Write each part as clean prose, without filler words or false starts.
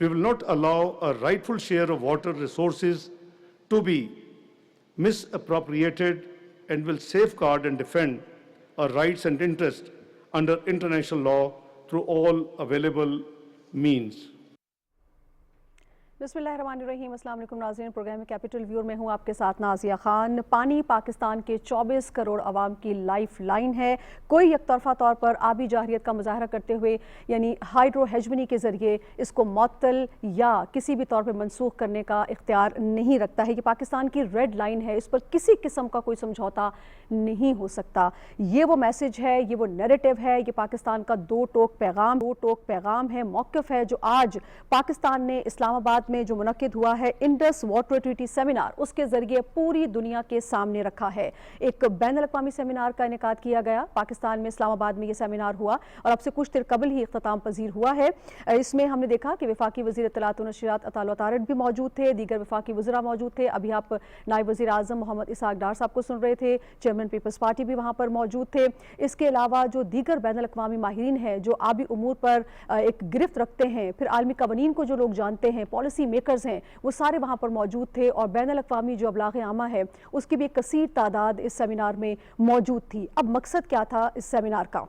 We will not allow a rightful share of water resources to be misappropriated and will safeguard and defend our rights and interests under international law through all available means. बिस्मिल्लाहिर्रहमानिर्रहीम। अस्सलाम वालेकुम नाज़रीन, programme में capital view में हूँ आपके साथ नाज़िया खान। पानी पाकिस्तान के 24 करोड़ आवाम की लाइफ लाइन है। कोई एकतरफा तौर पर आबी जाहिरियत का मुजाहरा करते हुए यानी हाइड्रो हेजमनी के ज़रिए इसको मअतल या किसी भी तौर पर मनसूख करने का इख्तियार नहीं रखता है। ये पाकिस्तान की रेड लाइन है, इस पर किसी किस्म का कोई समझौता नहीं हो सकता। ये वो मैसेज है, ये वो नैरेटिव है, ये पाकिस्तान का दो टोक पैगाम है, मौक़िफ़ है जो आज पाकिस्तान ने इस्लामाबाद में जो मुनक्किद हुआ है इंडस वाटर ट्रीटी सेमिनार, उसके जरिए पूरी दुनिया के सामने रखा है। एक बैनुल-अक़वामी सेमिनार का इनेकाद किया गया पाकिस्तान में, इस्लामाबाद में ये सेमिनार हुआ और अब से कुछ देर कबल ही इख्तिताम पजीर हुआ है। इसमें हमने देखा कि वफाकी वज़ीर इत्तलात व नशरियात अता अल तारिक भी मौजूद थे, दीगर वफाकी वज़रा मौजूद थे। अभी आप नायब वज़ीर आज़म मोहम्मद इसहाक़ डार साहब को सुन रहे थे, चेयरमैन पीपल्स पार्टी भी वहाँ पर मौजूद थे। इसके अलावा जो दीगर बैनुल-अक़वामी माहिरीन हैं जो आबी उमूर पर एक गिरफ्त रखते हैं, फिर आलमी कवानीन को जो लोग जानते हैं, पॉलिसी मेकर्स हैं, वो सारे वहाँ पर मौजूद थे और बैनुल-अक़वामी जो अबलाग़ आमा है उसकी भी एक कसीर तादाद इस सेमिनार में मौजूद थी। अब मकसद क्या था इस सेमिनार का?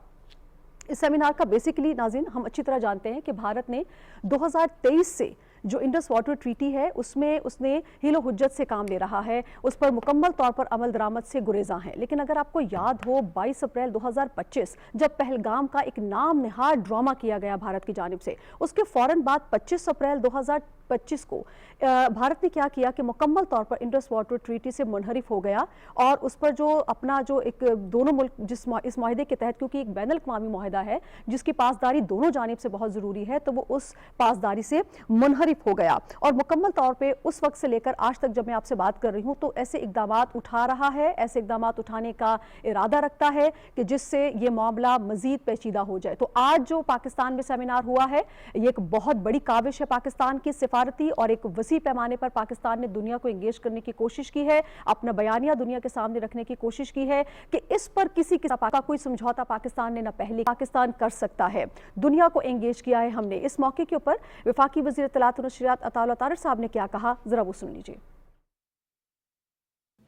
इस सेमिनार का बेसिकली नाज़रीन हम अच्छी तरह जानते हैं कि भारत ने 2023 से जो इंडस वाटर ट्रीटी है उसमें उसने हिलो हुज्जत से काम ले रहा है, उस पर मुकम्मल तौर पर अमल दरामद से गुरेज़ा है। लेकिन अगर आपको याद हो 22 अप्रैल 2025 जब पहलगाम का एक नाम निहार ड्रामा किया गया भारत की जानिब से, उसके फ़ौरन बाद 25 अप्रैल 2025 को भारत ने क्या किया कि मुकम्मल तौर पर इंडस वाटर ट्रीटी से मुनहरिफ हो गया और उस पर जो अपना जो एक दोनों मुल्क इस माहिदे के तहत, क्योंकि एक बैनुल-अक़वामी माहिदा है जिसकी पासदारी दोनों जानिब से बहुत ज़रूरी है, तो वो उस पासदारी से मुनहरिफ हो गया और मुकम्मल तौर पे उस वक्त से लेकर आज तक जब मैं आपसे बात कर रही हूँ तो ऐसे इक़दामात उठा रहा है, ऐसे इक़दामात उठाने का इरादा रखता है कि जिससे ये मामला मज़ीद पेचीदा हो जाए। तो आज जो पाकिस्तान में सेमिनार हुआ है ये एक बहुत बड़ी काविश है पाकिस्तान की सिफारती और एक वसी पैमाने पर पाकिस्तान ने दुनिया को एंगेज करने की कोशिश की है, अपना बयानिया दुनिया के सामने रखने की कोशिश की है कि इस पर किसी किस्म का कोई समझौता पाकिस्तान ने न पहले पाकिस्तान कर सकता है। दुनिया को एंगेज किया है हमने। इस मौके के ऊपर वफाकी वज़ीर इत्तलात व नशरियात अता अल तारिक साहब ने क्या कहा, जरा वो सुन लीजिए।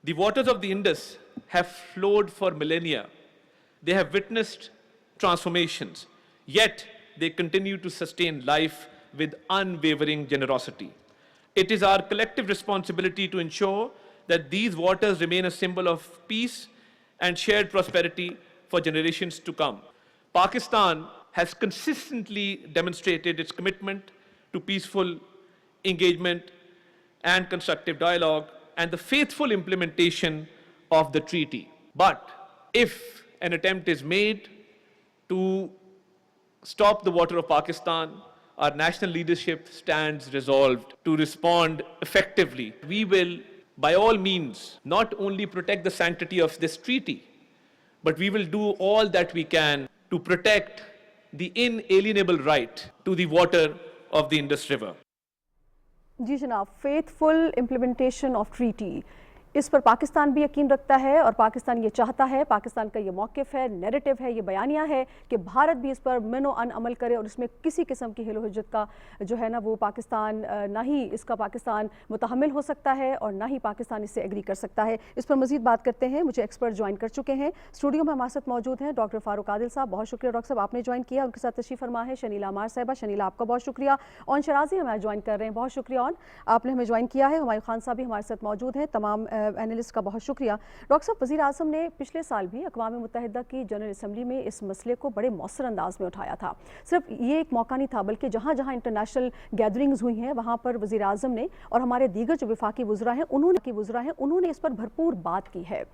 The waters of the Indus have flowed for millennia. They have witnessed transformations, yet they continue to sustain life with unwavering generosity. It is our collective responsibility to ensure that these waters remain a symbol of peace and shared prosperity for generations to come. Pakistan has consistently demonstrated its commitment to peaceful engagement and constructive dialogue and the faithful implementation of the treaty. But if an attempt is made to stop the water of Pakistan, our national leadership stands resolved to respond effectively. We will, by all means, not only protect the sanctity of this treaty, but we will do all that we can to protect the inalienable right to the water of the Indus River. जी जनाब, faithful implementation of treaty, इस पर पाकिस्तान भी यकीन रखता है और पाकिस्तान ये चाहता है, पाकिस्तान का ये मौक़िफ़ है, नैरेटिव है, ये बयानिया है कि भारत भी इस पर मिनो अन अमल करे और इसमें किसी किस्म की हिलो हुज्जत का जो है ना वो पाकिस्तान ना ही इसका पाकिस्तान मुतहम्मिल हो सकता है और ना ही पाकिस्तान इससे एग्री कर सकता है। इस पर मज़ीद बात करते हैं, मुझे एक्सपर्ट ज्वाइन कर चुके हैं। स्टूडियो में हमारे साथ मौजूद हैं डॉक्टर फ़ारूक आदिल साहब, बहुत शुक्रिया डॉक्टर साहब आपने ज्वाइन किया। उनके साथ तशरीफ़ फरमा है शनीला अमार साहिबा, शनीला आपका बहुत शुक्रिया। ऑन शराजी हमें ज्वाइन कर रहे हैं, बहुत शुक्रिया ऑन, आपने हमें ज्वाइन किया है। हुमायूं खान साहब भी हमारे साथ मौजूद हैं, तमाम एनालिस्ट का बहुत शुक्रिया। डॉक्टर साहब, वज़ीर आज़म ने पिछले साल भी अक़वाम मुत्तहिदा की जनरल असम्बली में इस मसले को बड़े मौसर अंदाज में उठाया था। सिर्फ ये एक मौका नहीं था बल्कि जहाँ जहाँ इंटरनेशनल गैदरिंग्स हुई हैं वहाँ पर वज़ीर आज़म ने और हमारे दीगर जो वफाकी वज़रा हैं उन्होंने इस पर भरपूर बात की है।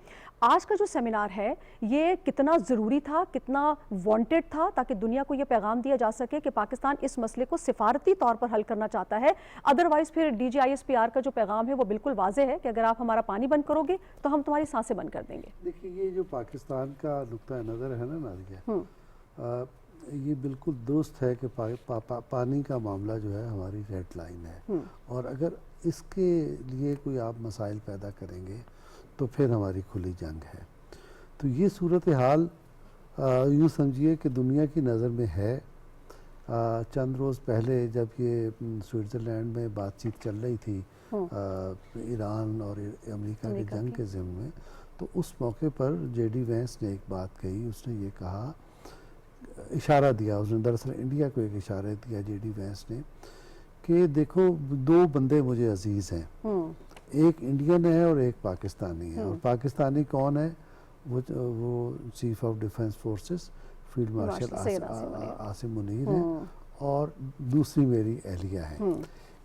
आज का जो सेमिनार है ये कितना ज़रूरी था, कितना वांटेड था, ताकि दुनिया को ये पैगाम दिया जा सके कि पाकिस्तान इस मसले को सिफारती तौर पर हल करना चाहता है। अदरवाइज़ फिर DGISPR का जो पैगाम है वो बिल्कुल वाज़ेह है कि अगर आप हमारा पानी बंद करोगे तो हम तुम्हारी सांसें बंद कर देंगे। देखिए, ये जो पाकिस्तान का नुक्ता नज़र है ना नाज़िया, ये बिल्कुल दुरुस्त है कि पानी का मामला जो है हमारी रेड लाइन है और अगर इसके लिए कोई आप मसाइल पैदा करेंगे तो फिर हमारी खुली जंग है। तो ये सूरत हाल यूँ समझिए कि दुनिया की नज़र में है चंद रोज़ पहले जब ये स्विट्ज़रलैंड में बातचीत चल रही थी ईरान और अमेरिका की जंग के ज़िम्न में, तो उस मौके पर जेडी वैंस ने एक बात कही। उसने ये कहा, इशारा दिया उसने, दरअसल इंडिया को एक इशारा दिया जेडी वैंस ने, कि देखो दो बंदे मुझे अजीज़ हैं, एक इंडियन है और एक पाकिस्तानी है। और पाकिस्तानी कौन है? वो chief of defence forces field marshal Asim Munir है, और दूसरी मेरी एहलिया है।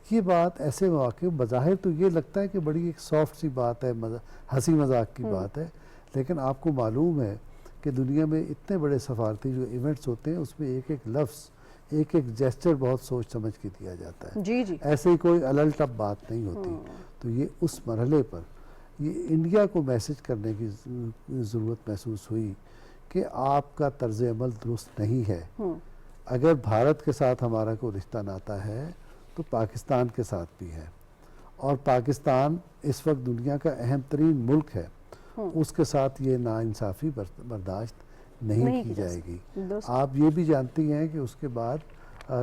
ये बात ऐसे मौके बज़ाहिर तो ये लगता है कि बड़ी एक सॉफ्ट सी बात है, हंसी मजाक की बात है, लेकिन आपको मालूम है कि दुनिया में इतने बड़े सफारती जो इवेंट्स होते हैं उसमें एक एक लफ्ज़, एक एक जेस्चर बहुत सोच समझ के दिया जाता है। जी जी। ऐसे ही कोई अलल टप बात नहीं होती। तो ये उस मरहले पर ये इंडिया को मैसेज करने की ज़रूरत महसूस हुई कि आपका तर्ज अमल दुरुस्त नहीं है। अगर भारत के साथ हमारा कोई रिश्ता नाता है तो पाकिस्तान के साथ भी है, और पाकिस्तान इस वक्त दुनिया का अहम तरीन मुल्क है, उसके साथ ये नाइंसाफ़ी बर्दाश्त नहीं की जाएगी। आप ये भी जानती हैं कि उसके बाद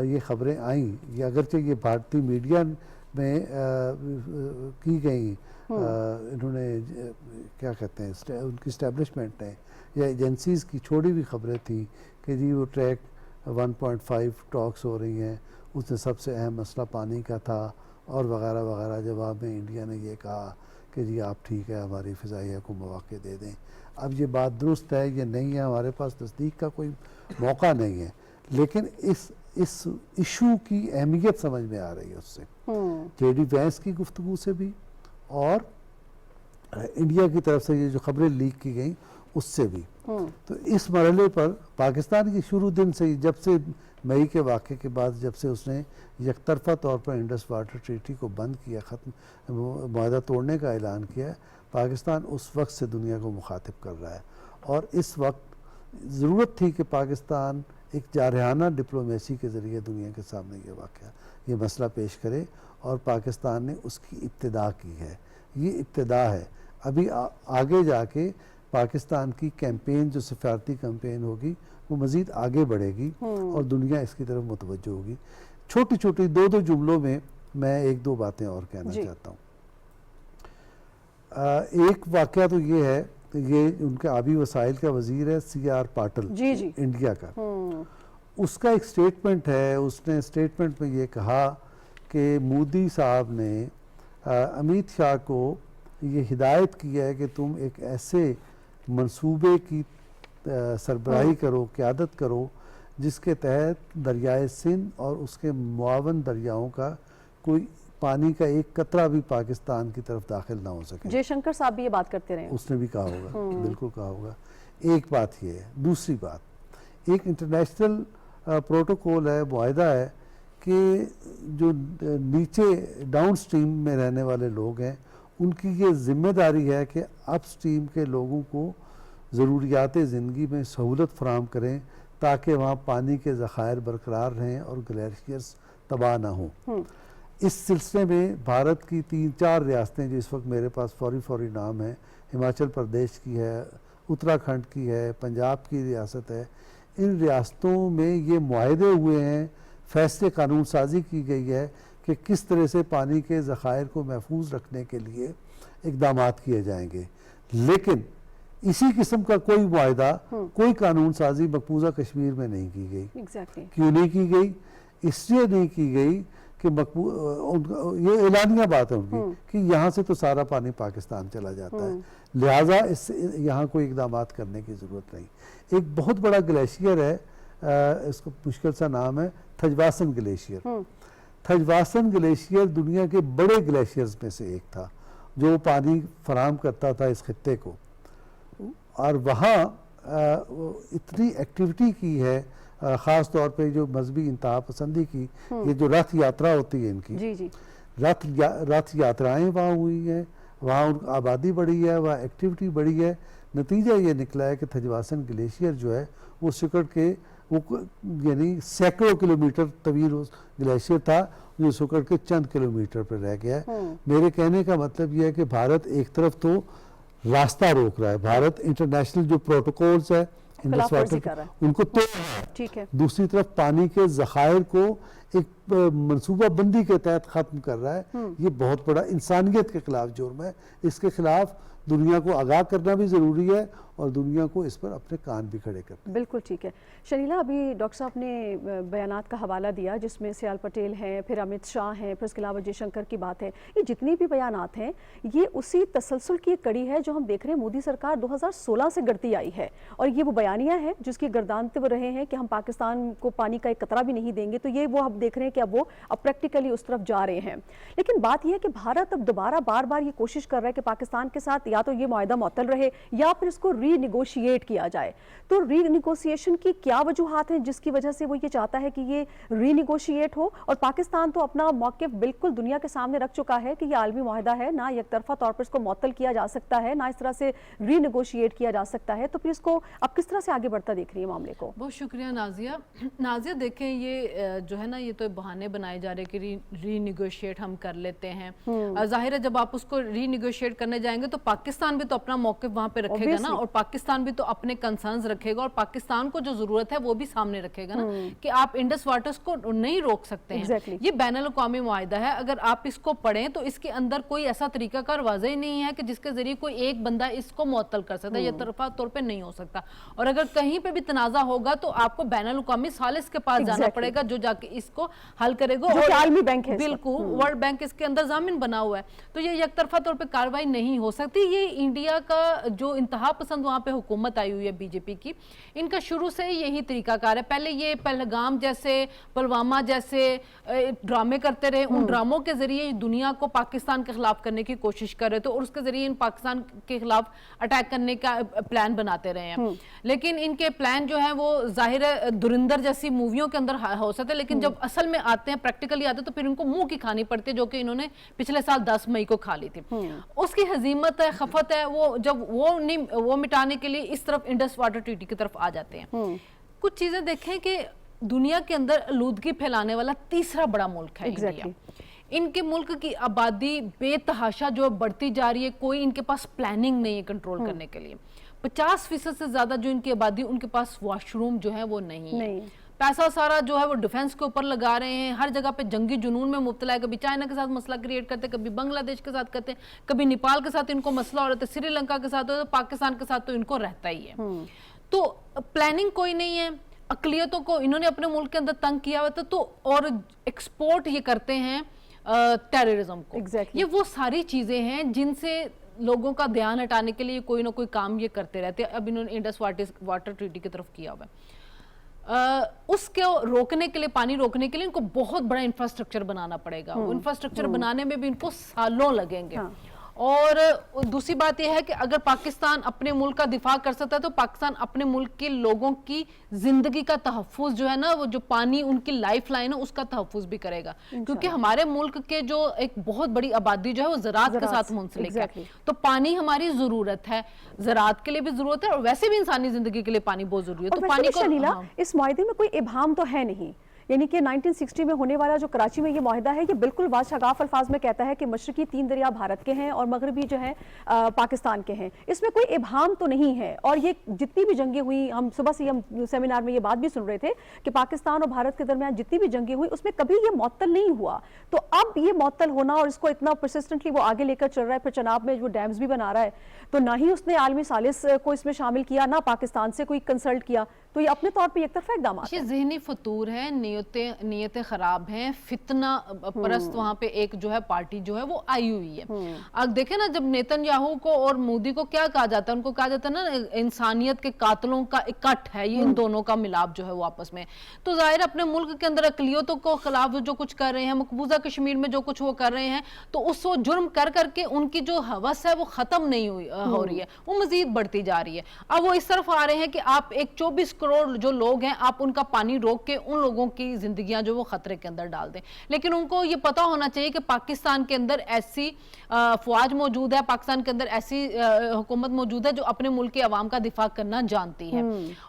ये ख़बरें आईं, ये अगरचे ये भारतीय मीडिया में की गई, इन्होंने क्या कहते हैं उनकी इस्टेब्लिशमेंट ने या एजेंसीज़ की छोड़ी हुई खबरें थी कि जी वो ट्रैक 1.5 टॉक्स हो रही हैं, उसमें सबसे अहम मसला पानी का था और वगैरह वगैरह। जवाब में इंडिया ने ये कहा कि जी आप ठीक है, हमारी फ़िज़ाइया को मौक़े दे दें। अब ये बात दुरुस्त है ये नहीं है, हमारे पास तस्दीक का कोई मौका नहीं है, लेकिन इस इशू की अहमियत समझ में आ रही है उससे, जेडी वैंस की गुफ्तगू से भी और इंडिया की तरफ से ये जो खबरें लीक की गई उससे भी। तो इस मरहले पर पाकिस्तान की शुरू दिन से ही, जब से मई के वाक़े के बाद जब से उसने यकतरफा तौर पर इंडस वाटर ट्रीटी को बंद किया, ख़त्म मुआहदा तोड़ने का ऐलान किया, पाकिस्तान उस वक्त से दुनिया को मुखातिब कर रहा है। और इस वक्त ज़रूरत थी कि पाकिस्तान एक जारहाना डिप्लोमेसी के ज़रिए दुनिया के सामने ये मसला पेश करे, और पाकिस्तान ने उसकी इब्तिदा की है। ये इब्तिदा है, अभी आगे जाके पाकिस्तान की कैंपेन जो सफारती कैंपेन होगी वो मज़ीद आगे बढ़ेगी और दुनिया इसकी तरफ मुतवज्जो होगी। छोटी छोटी दो जुमलों में मैं एक दो बातें और कहना चाहता हूँ। एक वाक़या तो ये है, ये उनके आबी वसाइल का वज़ीर है CR पाटिल, इंडिया का, उसका एक स्टेटमेंट है। उसने स्टेटमेंट में ये कहा कि मोदी साहब ने अमित शाह को ये हिदायत की है कि तुम एक ऐसे मंसूबे की सरबराही करो, क़यादत करो, जिसके तहत दरियाए सिंध और उसके मुआवन दरियाओं का कोई पानी का एक कतरा भी पाकिस्तान की तरफ दाखिल ना हो सके। जयशंकर साहब भी ये बात करते रहे, उसने भी कहा होगा, बिल्कुल कहा होगा। एक बात ये है। दूसरी बात, एक इंटरनेशनल प्रोटोकॉल है, मुआहदा है कि जो नीचे डाउन स्ट्रीम में रहने वाले लोग हैं उनकी ये ज़िम्मेदारी है कि अप स्ट्रीम के लोगों को ज़रूरियात ज़िंदगी में सहूलत फराहम करें ताकि वहाँ पानी के ज़खायर बरकरार रहें और ग्लेशियर्स तबाह ना हों। इस सिलसिले में भारत की 3-4 रियासतें जो इस वक्त मेरे पास फौरी नाम है, हिमाचल प्रदेश की है, उत्तराखंड की है, पंजाब की रियासत है, इन रियासतों में ये मुआहदे हुए हैं, फैसले कानून साजी की गई है कि किस तरह से पानी के ज़खायर को महफूज रखने के लिए इक़दाम किए जाएंगे। लेकिन इसी किस्म का कोई मुआहदा, कोई कानून साजी मकबूजा कश्मीर में नहीं की गई। क्यों नहीं की गई? इसलिए नहीं की गई कि ये एलानिया बात है उनकी कि यहाँ से तो सारा पानी पाकिस्तान चला जाता है, लिहाजा इससे यहाँ कोई इक़दाम करने की ज़रूरत नहीं। एक बहुत बड़ा ग्लेशियर है, इसको मुश्किल सा नाम है थजवासन ग्लेशियर। थजवासन ग्लेशियर दुनिया के बड़े ग्लेशियर्स में से एक था जो पानी फराहम करता था इस खित्ते को, और वहाँ इतनी एक्टिविटी की है, ख़ास तौर पे जो मजहबी इंतहा पसंदी की, ये जो रथ यात्रा होती है इनकी, रथ यात्राएं वहाँ हुई हैं, वहाँ उनकी आबादी बढ़ी है, वहाँ एक्टिविटी बढ़ी है। नतीजा ये निकला है कि थजवासन ग्लेशियर जो है वो सिकुड़ के वो यानी सैकड़ों किलोमीटर तवील ग्लेशियर था जो सिकुड़ के चंद किलोमीटर पर रह गया है। मेरे कहने का मतलब यह है कि भारत एक तरफ तो रास्ता रोक रहा है, भारत इंटरनेशनल जो प्रोटोकॉल्स है इंडस खिलाफवर्जी कर वाटर रहा है। उनको तोड़ रहा है। ठीक है। दूसरी तरफ पानी के जखायर को एक मनसूबा बंदी के तहत खत्म कर रहा है। ये बहुत बड़ा इंसानियत के खिलाफ जुर्म है। इसके खिलाफ दुनिया को आगाह करना भी ज़रूरी है और दुनिया को इस पर अपने कान भी खड़े करने। बिल्कुल ठीक है। शर्मिला, अभी डॉक्टर साहब ने बयानात का हवाला दिया जिसमें सियाल पटेल हैं, फिर अमित शाह हैं, फिर उसके अलावा जयशंकर की बात है। ये जितनी भी बयानात हैं ये उसी तसलसल की एक कड़ी है जो हम देख रहे हैं मोदी सरकार 2016 से गढ़ती आई है। और ये वो बयानियाँ हैं जिसकी गर्दानते वो रहे हैं कि हम पाकिस्तान को पानी का एक कतरा भी नहीं देंगे। तो ये वो हम देख रहे हैं कि अब वो अब प्रैक्टिकली उस तरफ जा रहे हैं। लेकिन बात यह है कि भारत अब दोबारा बार बार ये कोशिश कर रहा है कि पाकिस्तान के साथ या तो ये मुआहदा मुअत्तल रहे या फिर इसको रीनिगोशिएट किया जाए। तो रीनिगोशिएशन की क्या वजूहात हैं जिसकी वजह से वो ये चाहता है कि ये रीनिगोशिएट हो? और पाकिस्तान तो अपना मौक़िफ़ बिल्कुल दुनिया के सामने रख चुका है कि ये आलमी मुआहदा है, ना एक तरफा तौर पर इसको मुअत्तल किया जा सकता है, ना इस तरह से रीनिगोशिएट किया जा सकता है। तो फिर इसको अब किस तरह से आगे बढ़ता देख रही है मामले को? बहुत शुक्रिया नाजिया। नाजिया देखें, ये जो है ना, ये तो बहाने बनाए जा रहे हैं कि रीनिगोशिएट हम कर लेते हैं। जाहिर है जब आप उसको रीनिगोशिएट करने जाएंगे तो पाकिस्तान भी तो अपना मौक़िफ़ वहाँ पे रखेगा ना, और पाकिस्तान भी तो अपने कंसर्न्स रखेगा, और पाकिस्तान को जो जरूरत है वो भी सामने रखेगा ना कि आप इंडस वाटर्स को नहीं रोक सकते हैं। ये बैनुल-अक़वामी मुआहिदा है। अगर आप इसको पढ़ें तो इसके अंदर कोई ऐसा तरीकाकार वाज़ेह नहीं है कि जिसके जरिए कोई एक बंदा इसको मुअत्तल कर सकता है। ये तरफा तौर पे नहीं हो सकता। और अगर कहीं पे भी तनाज़ा होगा तो आपको बैनुल-अक़वामी सालिस के पास जाना पड़ेगा जो जाके इसको हल करेगा। और आलमी बैंक है, बिल्कुल वर्ल्ड बैंक इसके अंदर जामिन बना हुआ है। तो ये एक तरफा तौर पे कार्रवाई नहीं हो सकती। ये इंडिया का जो इंतहा पसंद वहाँ पे हुकूमत आई हुई है बीजेपी की, इनका शुरू से यही तरीकाकार है। पहले ये पहलगाम जैसे, पुलवामा जैसे ड्रामे करते रहे, उन ड्रामों के जरिए दुनिया को पाकिस्तान के खिलाफ करने की कोशिश कर रहे थे और उसके जरिए इन पाकिस्तान के खिलाफ अटैक करने का प्लान बनाते रहे हैं। लेकिन इनके प्लान जो है वो जाहिर है धुरंधर जैसी मूवियों के अंदर हो सकते हैं, लेकिन जब असल में आते हैं, प्रैक्टिकली आते हैं, तो फिर इनको मुंह की खानी पड़ती है, जो कि इन्होंने पिछले साल 10 मई को खा ली थी। उसकी हजीमत है, खफत है, वो जब वो मिटाने के लिए इस तरफ इंडस वाटर ट्रीटी की तरफ आ जाते हैं। कुछ चीजें देखें कि दुनिया के अंदर आलूदगी फैलाने वाला तीसरा बड़ा मुल्क है इंडिया। इनके मुल्क की आबादी बेतहाशा जो बढ़ती जा रही है, कोई इनके पास प्लानिंग नहीं है कंट्रोल करने के लिए। 50% से ज्यादा जो इनकी आबादी, उनके पास वॉशरूम जो है वो नहीं है। पैसा सारा जो है वो डिफेंस के ऊपर लगा रहे हैं, हर जगह पे जंगी जुनून में मुब्तला है। कभी चाइना के साथ मसला क्रिएट करते हैं, कभी बांग्लादेश के साथ करते हैं, कभी नेपाल के साथ इनको मसला हो रहा है, श्रीलंका के साथ हो, तो पाकिस्तान के साथ तो इनको रहता ही है। तो प्लानिंग कोई नहीं है। अकलियतों को इन्होंने अपने मुल्क के अंदर तंग किया हुआ था, तो और एक्सपोर्ट ये करते हैं टेररिज्म को। ये वो सारी चीजें हैं जिनसे लोगों का ध्यान हटाने के लिए कोई ना कोई काम ये करते रहते हैं। अब इन्होंने इंडस वाटर ट्रीटी की तरफ किया हुआ है। उसको रोकने के लिए, पानी रोकने के लिए इनको बहुत बड़ा इंफ्रास्ट्रक्चर बनाना पड़ेगा। वो इंफ्रास्ट्रक्चर बनाने में भी इनको सालों लगेंगे। और दूसरी बात यह है कि अगर पाकिस्तान अपने मुल्क का दिफा कर सकता है तो पाकिस्तान अपने मुल्क के लोगों की जिंदगी का तहफ़्फ़ुज़ जो है ना, वो जो पानी उनकी लाइफ लाइन है उसका तहफ़्फ़ुज़ भी करेगा। क्योंकि हमारे मुल्क के जो एक बहुत बड़ी आबादी जो है वो ज़राअत के साथ मुंसलिक है। तो पानी हमारी ज़रूरत है, ज़राअत के लिए भी ज़रूरत है और वैसे भी इंसानी ज़िंदगी के लिए पानी बहुत ज़रूरी है। तो पानी को इस मुआहदे में कोई इबाहम तो है नहीं, यानी कि 1960 में होने वाला जो कराची में ये मुआहदा है, ये बिल्कुल वाशगाफ अल्फाज में कहता है कि मशरकी 3 दरिया भारत के हैं और मगरबी जो है पाकिस्तान के हैं। इसमें कोई इबाहम तो नहीं है। और ये जितनी भी जंगें हुई, हम सुबह से हम सेमिनार में ये बात भी सुन रहे थे कि पाकिस्तान और भारत के दरमियान जितनी भी जंगें हुई उसमें कभी ये मुअत्तल नहीं हुआ। तो अब ये मुअत्तल होना और इसको इतना परसिस्टेंटली वो आगे लेकर चल रहा है, फिर चनाब में वो डैम्स भी बना रहा है, तो ना ही उसने आलमी सालिस को इसमें शामिल किया, ना पाकिस्तान से कोई कंसल्ट किया। तो ये अपने तौर पे एक तरफा इक़दाम है। ये ज़हनी फतूर है, नीयतें खराब हैं, फितना परस्त वहाँ पे एक जो है पार्टी जो है वो आई हुई है। अब देखें ना, जब नेतन्याहू को और मोदी को क्या कहा जाता है, उनको कहा जाता है ना इंसानियत के कातलों का इकट्ठ है ये, इन दोनों का मिलाप जो है वो आपस में। तो जाहिर अपने मुल्क के अंदर अकलियतों को खिलाफ जो कुछ कर रहे हैं, मकबूजा कश्मीर में जो कुछ वो कर रहे हैं, तो उस वो जुर्म कर करके उनकी जो हवस है वो खत्म नहीं हो रही है, वो मजीद बढ़ती जा रही है। अब वो इस तरफ आ रहे हैं कि आप एक 24 करोड़ जो लोग हैं, आप उनका पानी रोक के उन लोगों की जिंदगियां जो वो खतरे के अंदर डाल दें। लेकिन उनको ये पता होना चाहिए कि पाकिस्तान के अंदर ऐसी फौज मौजूद है, पाकिस्तान के अंदर ऐसी हुकूमत मौजूद है जो अपने मुल्क के अवाम का दिफा करना जानती है।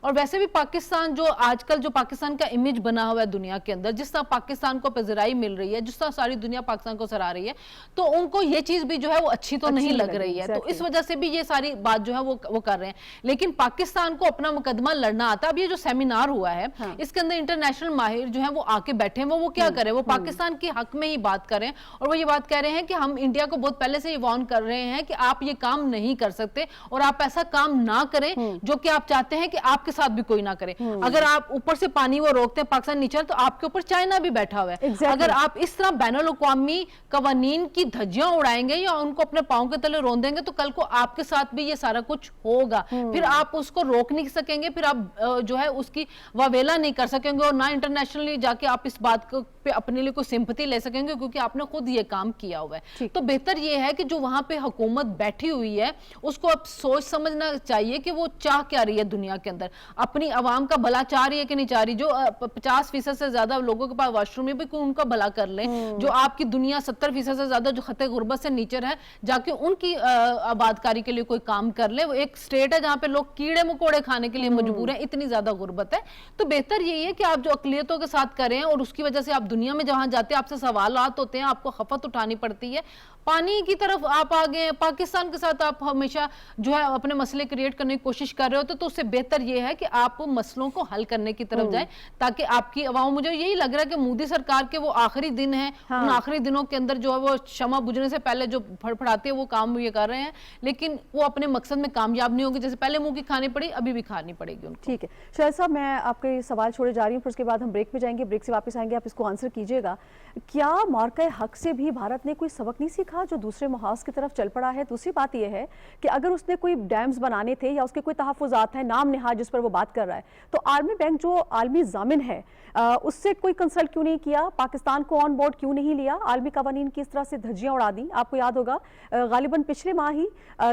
और वैसे भी पाकिस्तान जो आजकल जो पाकिस्तान का इमेज बना हुआ है दुनिया के अंदर, जिस तरह पाकिस्तान को पजराई मिल रही है, जिस तरह सारी दुनिया पाकिस्तान को सराह रही है, तो उनको ये चीज भी जो है वो अच्छी तो नहीं लग रही है। तो इस वजह से भी ये सारी बात जो है वो कर रहे हैं। लेकिन पाकिस्तान को अपना मुकदमा लड़ना आता। अब ये जो सेमिनार हुआ है, इसके अंदर इंटरनेशनल माहिर जो है वो आके बैठे हैं, वो क्या करें, वो पाकिस्तान के हक में ही बात करें। और वो ये बात कह रहे हैं कि हम इंडिया को बहुत पहले से ये वार्न कर रहे हैं कि आप ये काम नहीं कर सकते और आप ऐसा काम ना करें जो कि आप चाहते हैं कि आपके साथ भी कोई ना करे। अगर आप ऊपर से पानी वो रोकते हैं पाकिस्तान नीचे, तो आपके ऊपर चाइना भी बैठा हुआ है। अगर आप इस तरह बैनुल-अक़वामी कवानीन की धज्जियां उड़ाएंगे या उनको अपने पांव के तले रोन देंगे, तो कल को आपके साथ भी ये सारा कुछ होगा। फिर आप उसको रोक नहीं सकेंगे, फिर आप जो है उसकी वावेला नहीं कर सकेंगे और ना इंटरनेशनली जाके आप इस बात को पे अपने लिए कोई सिंपैथी ले सकेंगे, क्योंकि आपने खुद ये काम किया हुआ है। तो बेहतर ये है कि जो वहां पे हुकूमत बैठी हुई है उसको अब सोच समझना चाहिए कि वो चाह क्या रही है दुनिया के अंदर, अपनी आवाम का भला चाह रही है कि नहीं चाह रही। जो 50% से ज्यादा लोगों के पास वॉशरूम में भी उनका भला कर ले, जो आपकी दुनिया 70% से ज्यादा जो खतरे गुर्बत से नीचे है, जाके उनकी आबादकारी के लिए कोई काम कर ले। वो एक स्टेट है जहां पे लोग कीड़े मकोड़े खाने के लिए मजबूर हैं, इतनी ज्यादा गुर्बत है। तो बेहतर यही है कि आप जो अकलियतों के साथ करें, और उसकी वजह से आप दुनिया में जहां जाते हैं आपसे सवालात होते हैं, आपको खफत उठानी पड़ती है। पानी की तरफ आप आ गए, पाकिस्तान के साथ आप हमेशा जो है अपने मसले क्रिएट करने की कोशिश कर रहे होते, तो उससे बेहतर यह है कि आप मसलों को हल करने की तरफ जाएं, ताकि आपकी आवाम, मुझे यही लग रहा है कि मोदी सरकार के वो आखिरी दिन है, उन आखिरी दिनों के अंदर जो है वो शमा बुझने से पहले जो फड़फड़ाते हैं वो काम ये कर रहे हैं, लेकिन वो अपने मकसद में कामयाब नहीं होंगे। जैसे पहले मुंह की खानी पड़ी, अभी भी खानी पड़ेगी उनको। ठीक है शाहिद साहब, मैं आपके सवाल छोड़े जा रही हूँ, फिर उसके बाद हम ब्रेक पे जाएंगे, ब्रेक से वापस आएंगे, आप इसको आंसर कीजिएगा। क्या मौक़े हक से भी भारत ने कोई सबक नहीं सीखा जो दूसरे मुहाज की तरफ चल पड़ा है? दूसरी बात यह है कि अगर उसने कोई डैम्स बनाने थे या उसके कोई तहफ़्फ़ुज़ात हैं नाम निहाद जिस पर वो बात कर रहा है, तो आलमी बैंक जो आलमी ज़ामिन है उससे कोई कंसल्ट क्यों नहीं किया? पाकिस्तान को ऑन बोर्ड क्यों नहीं लिया? आलमी कवानीन की इस तरह से धज्जियां उड़ा दी। आपको याद होगा गालिबन पिछले माह ही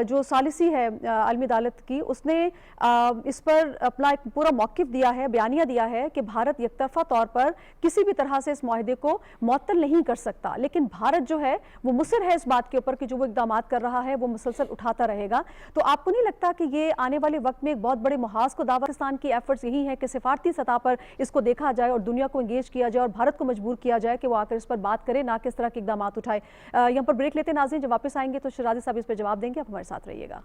जो सालिसी है आलमी अदालत की, उसने इस पर अपना एक पूरा मौक़िफ़ दिया है, बयानिया दिया है कि भारत एकतरफा तौर पर किसी भी तरह से इस मुआहदे को मुअत्तल नहीं कर सकता। लेकिन भारत जो है वो मुसर है इस बात के ऊपर कि जो वो इक़दाम कर रहा है वो मुसलसल उठाता रहेगा। तो आपको नहीं लगता कि ये आने वाले वक्त में एक बहुत बड़े मुहाज को दावा, पाकिस्तान की एफर्ट्स यही है कि सिफारती सतह पर इसको देखा जाए और दुनिया को इंगेज किया जाए और भारत को मजबूर किया जाए कि वो आकर इस पर बात करे, ना कि इस तरह के इक़दाम उठाए? यहाँ पर ब्रेक लेते नाज़रीन, जब वापस आएंगे तो शराजी साहब इस पर जवाब देंगे। आप हमारे साथ रहिएगा।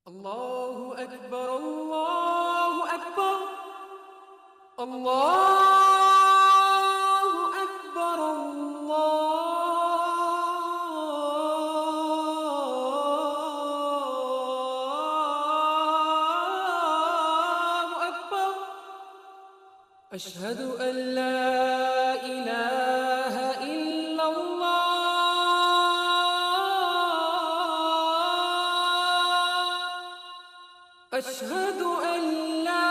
अल्लाहु अकबर, अल्लाहु अकबर, अल्लाहु अकबर, अल्लाहु अकबर, अशहदु अल्ला इलाहा इल्लल्लाह, अशहदु अल्ला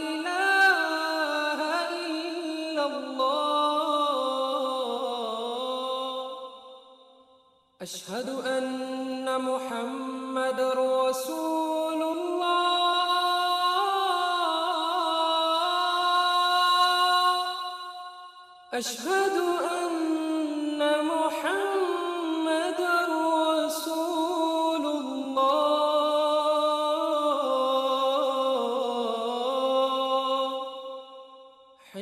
इलाहा इल्लल्लाह, अशहदु अन्ना मुहम्मदर रसूलुल्लाह, अशहदु अन्ना मुहम्मदर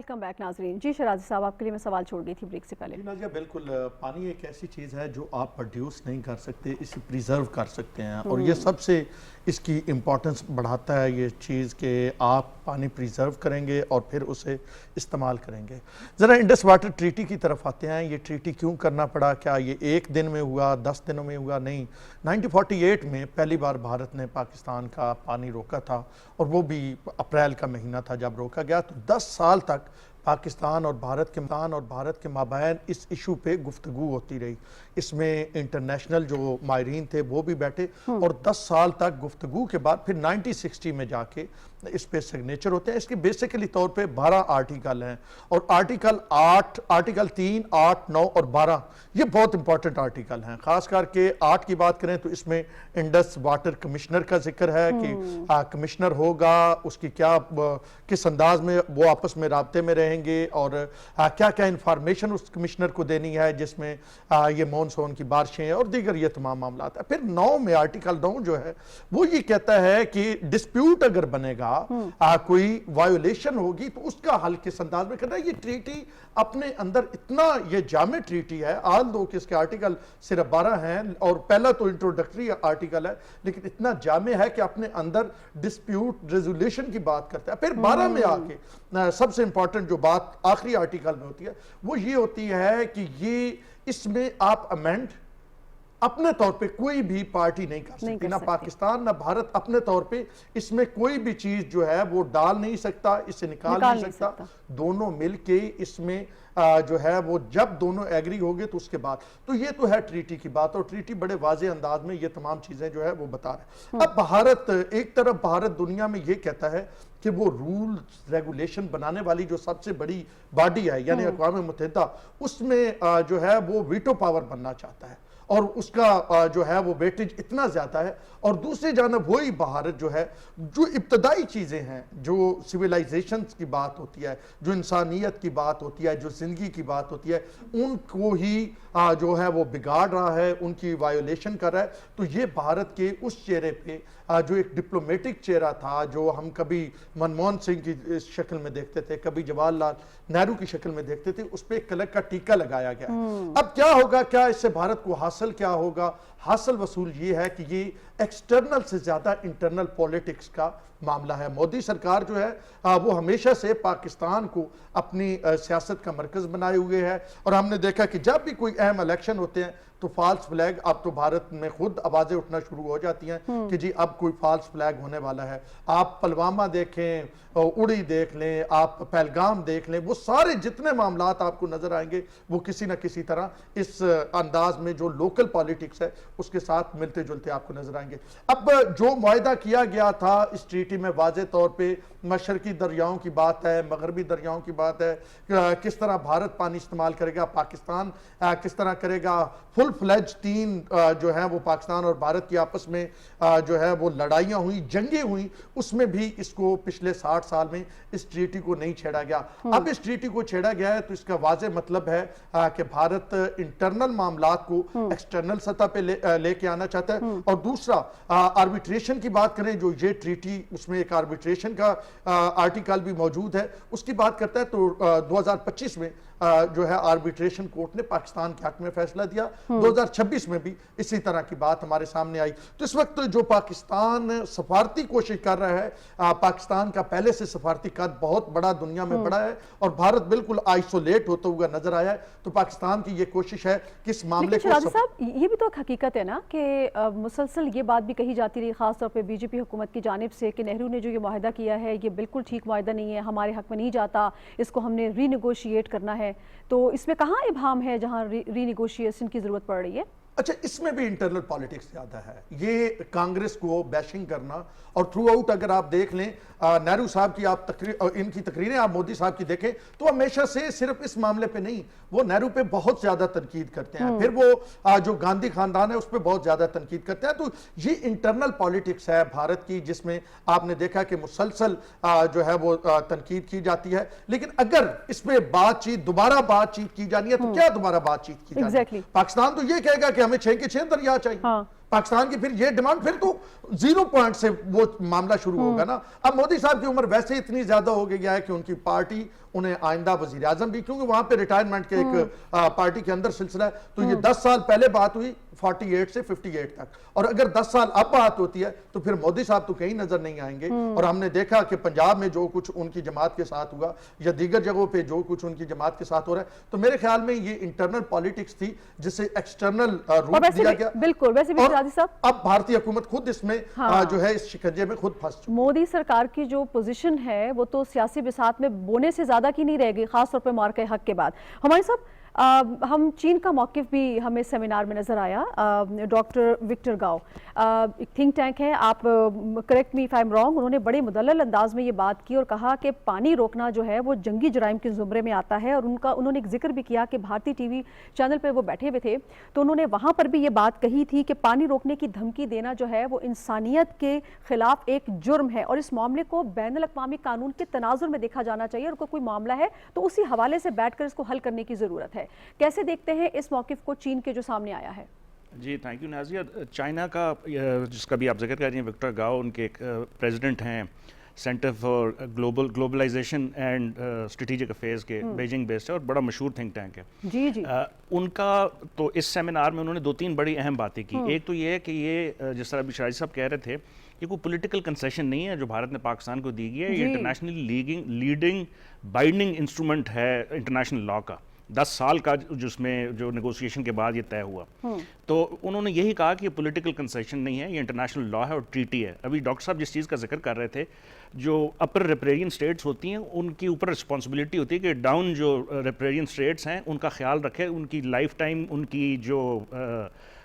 वेलकम बैक नाजरीन। जी शराजी साहब, आपके लिए मैं सवाल छोड़ गई थी ब्रेक से पहले। जी नाजिया, बिल्कुल पानी एक ऐसी चीज़ है जो आप प्रोड्यूस नहीं कर सकते, इसे प्रिजर्व कर सकते हैं और ये सबसे इसकी इम्पोर्टेंस बढ़ाता है ये चीज़ कि आप पानी प्रिजर्व करेंगे और फिर उसे इस्तेमाल करेंगे। ज़रा इंडस वाटर ट्रीटी की तरफ आते हैं। ये ट्रीटी क्यों करना पड़ा? क्या ये एक दिन में हुआ, 10 दिनों में हुआ? नहीं, 1948 में पहली बार भारत ने पाकिस्तान का पानी रोका था और वो भी अप्रैल का महीना था जब रोका गया। तो 10 साल तक पाकिस्तान और भारत के माबैन इस इशू पे गुफ्तगू होती रही। इसमें इंटरनेशनल जो माहिरीन थे वो भी बैठे और 10 साल तक गुफ्तगू के बाद फिर 1960 में जाके इस पे सिग्नेचर होते हैं। इसके बेसिकली तौर पे 12 आर्टिकल हैं और आर्टिकल 3, 8, 9 और 12 ये बहुत इंपॉर्टेंट आर्टिकल हैं। खास करके 8 की बात करें तो इसमें इंडस वाटर कमिश्नर का जिक्र है कि कमिश्नर होगा, उसकी क्या किस अंदाज में वो आपस में राब्ते में रहेंगे और क्या क्या इंफॉर्मेशन उस कमिश्नर को देनी है, जिसमें ये मानसून की बारिशें और दीगर ये तमाम मामला है। फिर 9 में आर्टिकल 9 जो है वो ये कहता है कि डिस्प्यूट अगर बनेगा, कोई वायोलेशन होगी तो उसका हल किस अंदाज में करना है। ये ट्रीटी अपने अंदर इतना ये जामे ट्रीटी है, आल दो कि इसके आर्टिकल सिर्फ 12 हैं और पहला तो इंट्रोडक्टरी आर्टिकल है, लेकिन इतना जामे है कि अपने अंदर डिस्प्यूट रेजोल्यूशन की बात करता है। फिर 12 में आके सबसे इंपॉर्टेंट जो बात आखिरी आर्टिकल में होती है वो ये होती है कि ये इसमें आप अमेंड अपने तौर पे कोई भी पार्टी नहीं कर सकती, ना पाकिस्तान ना भारत अपने तौर पे इसमें कोई भी चीज जो है वो डाल नहीं सकता, इसे निकाल नहीं सकता। दोनों मिलके इसमें जो है वो जब दोनों एग्री होंगे तो उसके बाद, तो ये तो है ट्रीटी की बात और ट्रीटी बड़े वाजे अंदाज में ये तमाम चीजें जो है वो बता रहे हैं। अब भारत एक तरफ भारत दुनिया में ये कहता है कि वो रूल रेगुलेशन बनाने वाली जो सबसे बड़ी बॉडी है यानी अक़वाम मुत्तहिदा, उसमें जो है वो वीटो पावर बनना चाहता है और उसका जो है वो वेटेज इतना ज्यादा है। और दूसरी जानब वही भारत जो है जो इब्तदाई चीजें हैं, जो सिविलाइजेशन की बात होती है, जो इंसानियत की बात होती है, जो जिंदगी की बात होती है, उनको ही जो है वो बिगाड़ रहा है, उनकी वायोलेशन कर रहा है। तो ये भारत के उस चेहरे पे जो एक डिप्लोमेटिक चेहरा था, जो हम कभी मनमोहन सिंह की शक्ल में देखते थे, कभी जवाहरलाल नेहरू की शक्ल में देखते थे, उस पर एक कलर का टीका लगाया गया। अब क्या होगा, क्या इससे भारत को हासिल क्या होगा? हासिल वसूल ये है कि ये एक्सटर्नल से ज्यादा इंटरनल पॉलिटिक्स का मामला है। मोदी सरकार जो है वो हमेशा से पाकिस्तान को अपनी सियासत का मरकज बनाए हुए है और हमने देखा कि जब भी कोई अहम इलेक्शन होते हैं तो फॉल्स फ्लैग, अब तो भारत में खुद आवाजें उठना शुरू हो जाती हैं कि जी अब कोई फॉल्स फ्लैग होने वाला है। आप पुलवामा देखें, उड़ी देख लें, आप पहलगाम देख लें, वो सारे जितने मामलात आपको नजर आएंगे वो किसी ना किसी तरह इस अंदाज में जो लोकल पॉलिटिक्स है उसके साथ मिलते जुलते आपको नजर आएंगे। अब जो मुआहदा किया गया था इस ट्रीटी में वाज़े तौर पे मशरकी दरियाओं की बात है, मगरबी दरियाओं की बात है, किस तरह भारत पानी इस्तेमाल करेगा, पाकिस्तान किस तरह करेगा। फुल फ्लेज 3 जो है वो पाकिस्तान और भारत की आपस में जो है वो लड़ाइयाँ हुई, जंगें हुई, उसमें भी इसको पिछले 60 साल में इस ट्रीटी को नहीं छेड़ा गया। अब इस ट्रीटी को छेड़ा गया है तो इसका वाज़े मतलब है कि भारत इंटरनल मामलात को एक्सटर्नल सतह पे लेके आना चाहता है। और दूसरा आर्बिट्रेशन की बात करें, जो ये ट्रीटी उसमें एक आर्बिट्रेशन का आर्टिकल भी मौजूद है, उसकी बात करता है। तो 2025 में जो है आर्बिट्रेशन कोर्ट ने पाकिस्तान के हक में फैसला दिया। 2026 में भी इसी तरह की बात हमारे सामने आई। तो इस वक्त जो पाकिस्तान सफारती कोशिश कर रहा है, पाकिस्तान का पहले से सफारती कद बहुत बड़ा दुनिया में बड़ा है और भारत बिल्कुल आइसोलेट होता हुआ नजर आया है। तो पाकिस्तान की ये कोशिश है कि इस मामले को साहब, ये भी तो एक हकीकत है ना कि मुसलसल ये बात भी कही जाती रही खासतौर पर बीजेपी हुकूमत की जानिब से कि नेहरू ने जो ये मुआहदा किया है ये बिल्कुल ठीक मुआहदा नहीं है, हमारे हक में नहीं जाता, इसको हमने रीनेगोशिएट करना है। तो इसमें कहाँ इबाहम है जहाँ रीनेगोशिएशन की जरूरत पड़ रही है? अच्छा, इसमें भी इंटरनल पॉलिटिक्स ज्यादा है। ये कांग्रेस को बैशिंग करना और थ्रू आउट अगर आप देख लें नेहरू साहब की आप इनकी तकरीरें आप मोदी साहब की देखें तो हमेशा से सिर्फ इस मामले पे नहीं, वो नेहरू पे बहुत ज्यादा तनकीद करते हैं, फिर वो जो गांधी खानदान है उस पर बहुत ज्यादा तनकीद करते हैं। तो ये इंटरनल पॉलिटिक्स है भारत की, जिसमें आपने देखा कि मुसलसल जो है वो तनकीद की जाती है। लेकिन अगर इस पे दोबारा बातचीत की जानी है तो क्या दोबारा बातचीत की जानी है? पाकिस्तान तो ये कहेगा कि हमें 6 के 6 दरिया चाहिए। पाकिस्तान की फिर ये डिमांड, फिर तो 0 पॉइंट से वो मामला शुरू होगा ना। अब मोदी साहब की उम्र वैसे इतनी ज्यादा हो गई है कि उनकी पार्टी उन्हें आइंदा वजीर आजम भी, क्योंकि वहां पे रिटायरमेंट के एक पार्टी के अंदर सिलसिला है। तो ये 10 साल पहले बात हुई 48 से 58 तक, और अगर 10 साल अब बात होती है तो फिर मोदी साहब तो कहीं नजर नहीं आएंगे। और हमने देखा कि पंजाब में जो कुछ उनकी जमात के साथ हुआ या दीगर जगहों पे जो कुछ उनकी जमात के साथ हो रहा है, तो मेरे ख्याल में ये इंटरनल पॉलिटिक्स थी जिसे एक्सटर्नल रूप दिया गया। बिल्कुल, वैसे भी और राजी साहब, अब भारतीय हुकूमत खुद इसमें जो है इस शिकंजे में खुद फंस चुकी है। मोदी सरकार की जो पोजीशन है वो तो सियासी बिसात में बोने से ज्यादा की नहीं रहेगी, खासतौर पर मार्के हक के बाद। हमारे साहब, हम चीन का मौक़िफ़ भी हमें सेमिनार में नज़र आया। डॉक्टर विक्टर गाओ एक थिंक टैंक है, आप correct me if I am wrong, उन्होंने बड़े मुदल्लल अंदाज में ये बात की और कहा कि पानी रोकना जो है वो जंगी जराइम के ज़ुमरे में आता है। और उन्होंने एक जिक्र भी किया कि भारतीय टीवी चैनल पर वो बैठे हुए थे तो उन्होंने वहाँ पर भी ये बात कही थी कि पानी रोकने की धमकी देना जो है वो इंसानियत के खिलाफ एक जुर्म है और इस मामले को बैनुल अक़वामी कानून के तनाजुर में देखा जाना चाहिए और कोई मामला है तो उसी हवाले से बैठकर इसको हल करने की ज़रूरत है। कैसे देखते हैं इस मौक़िफ़ को चीन के जो सामने आया है? जी थैंक यू नाज़िया। चाइना का जिसका भी आप जिक्र कर रही हैं, विक्टर गाओ उनके एक प्रेसिडेंट हैं centre for globalisation and strategic affairs के, बीजिंग बेस्ड है और बड़ा मशहूर थिंक टैंक है। जी जी। उनका तो इस सेमिनार में उन्होंने 2-3 बड़ी अहम बातें की। एक तो ये है कि ये जिस तरह अभी शाहिद साहब कह रहे थे, ये कोई पॉलिटिकल कंसेशन नहीं है जो भारत ने पाकिस्तान को दी गई है, ये इंटरनेशनली लीडिंग बाइंडिंग इंस्ट्रूमेंट है इंटरनेशनल लॉ का, 10 साल का जिसमें जो नेगोशिएशन के बाद ये तय हुआ। तो उन्होंने यही कहा कि ये पॉलिटिकल कंसेशन नहीं है, ये इंटरनेशनल लॉ है और ट्रीटी है। अभी डॉक्टर साहब जिस चीज़ का जिक्र कर रहे थे, जो अपर रिपेरियन स्टेट्स होती हैं उनकी ऊपर रिस्पॉन्सिबिलिटी होती है कि डाउन जो रिपेरियन स्टेट्स हैं उनका ख्याल रखें, उनकी लाइफ टाइम उनकी जो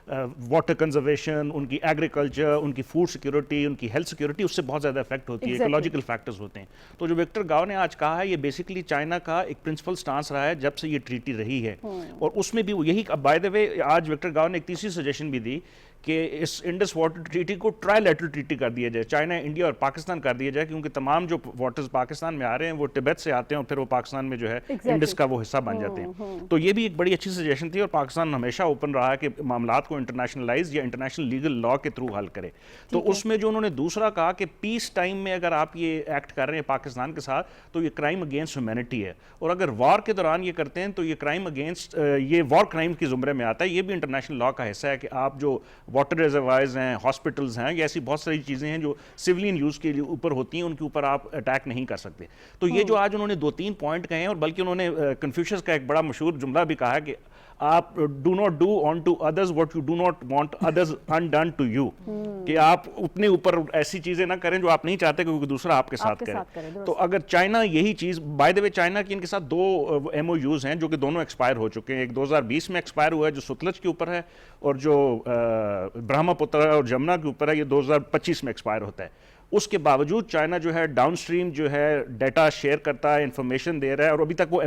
वाटर कंजर्वेशन, उनकी एग्रीकल्चर, उनकी फूड सिक्योरिटी, उनकी हेल्थ सिक्योरिटी, उससे बहुत ज़्यादा इफेक्ट होती है, इकोलॉजिकल फैक्टर्स होते हैं। तो जो विक्टर गाओ ने आज कहा है, ये बेसिकली चाइना का एक प्रिंसिपल स्टांस रहा है जब से ये ट्रीटी रही है। और उसमें भी यही, बाय द वे आज विक्टर गाओ ने एक तीसरी सजेशन भी दी कि इस इंडस वाटर ट्रीटी को ट्राइलैटरल ट्रीटी कर दिया जाए, चाइना, इंडिया और पाकिस्तान कर दिया जाए, क्योंकि तमाम जो वाटर्स पाकिस्तान में आ रहे हैं वो तिब्बत से आते हैं और फिर वो पाकिस्तान में जो है इंडस का वो हिस्सा बन जाते हैं। तो ये भी एक बड़ी अच्छी सजेशन थी और पाकिस्तान हमेशा ओपन रहा है कि मामलात को इंटरनेशनलाइज या इंटरनेशनल लीगल लॉ के थ्रू हल करे। तो उसमें जो उन्होंने दूसरा कहा कि पीस टाइम में अगर आप ये एक्ट कर रहे हैं पाकिस्तान के साथ तो ये क्राइम अगेंस्ट ह्यूमैनिटी है, और अगर वॉर के दौरान ये करते हैं तो ये क्राइम अगेंस्ट ये वॉर क्राइम के जुमरे में आता है। ये भी इंटरनेशनल लॉ का हिस्सा है कि आप जो वाटर रिजर्वायर्स हैं, हॉस्पिटल्स हैं, या ऐसी बहुत सारी चीज़ें हैं जो सिविलियन यूज़ के ऊपर होती हैं, उनके ऊपर आप अटैक नहीं कर सकते। तो ये जो आज उन्होंने 2-3 पॉइंट कहे हैं, और बल्कि उन्होंने कन्फ्यूशियस का एक बड़ा मशहूर जुमला भी कहा है कि आप do not do on to others what you do not want others undone to you, कि आप अपने ऊपर ऐसी चीजें ना करें जो आप नहीं चाहते कि दूसरा आपके साथ करे। तो अगर चाइना यही चीज, बाय द वे चाइना की इनके साथ 2 MOUs हैं जो कि दोनों एक्सपायर हो चुके हैं। एक 2020 में एक्सपायर हुआ है जो सुतलज के ऊपर है, और जो ब्रह्मपुत्र और जमुना के ऊपर है ये 2025 में एक्सपायर होता है। उसके बावजूद चाइना जो है डाउनस्ट्रीम जो है डाटा शेयर करता है, इंफॉर्मेशन दे रहा है, और अभी तक वो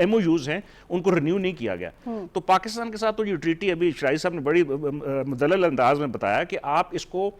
MOUs हैं उनको रिन्यू नहीं किया गया। तो पाकिस्तान के साथ तो ये ट्रीटी, अभी शाहिद साहब ने बड़ी मुदल्लल अंदाज में बताया कि आप इसको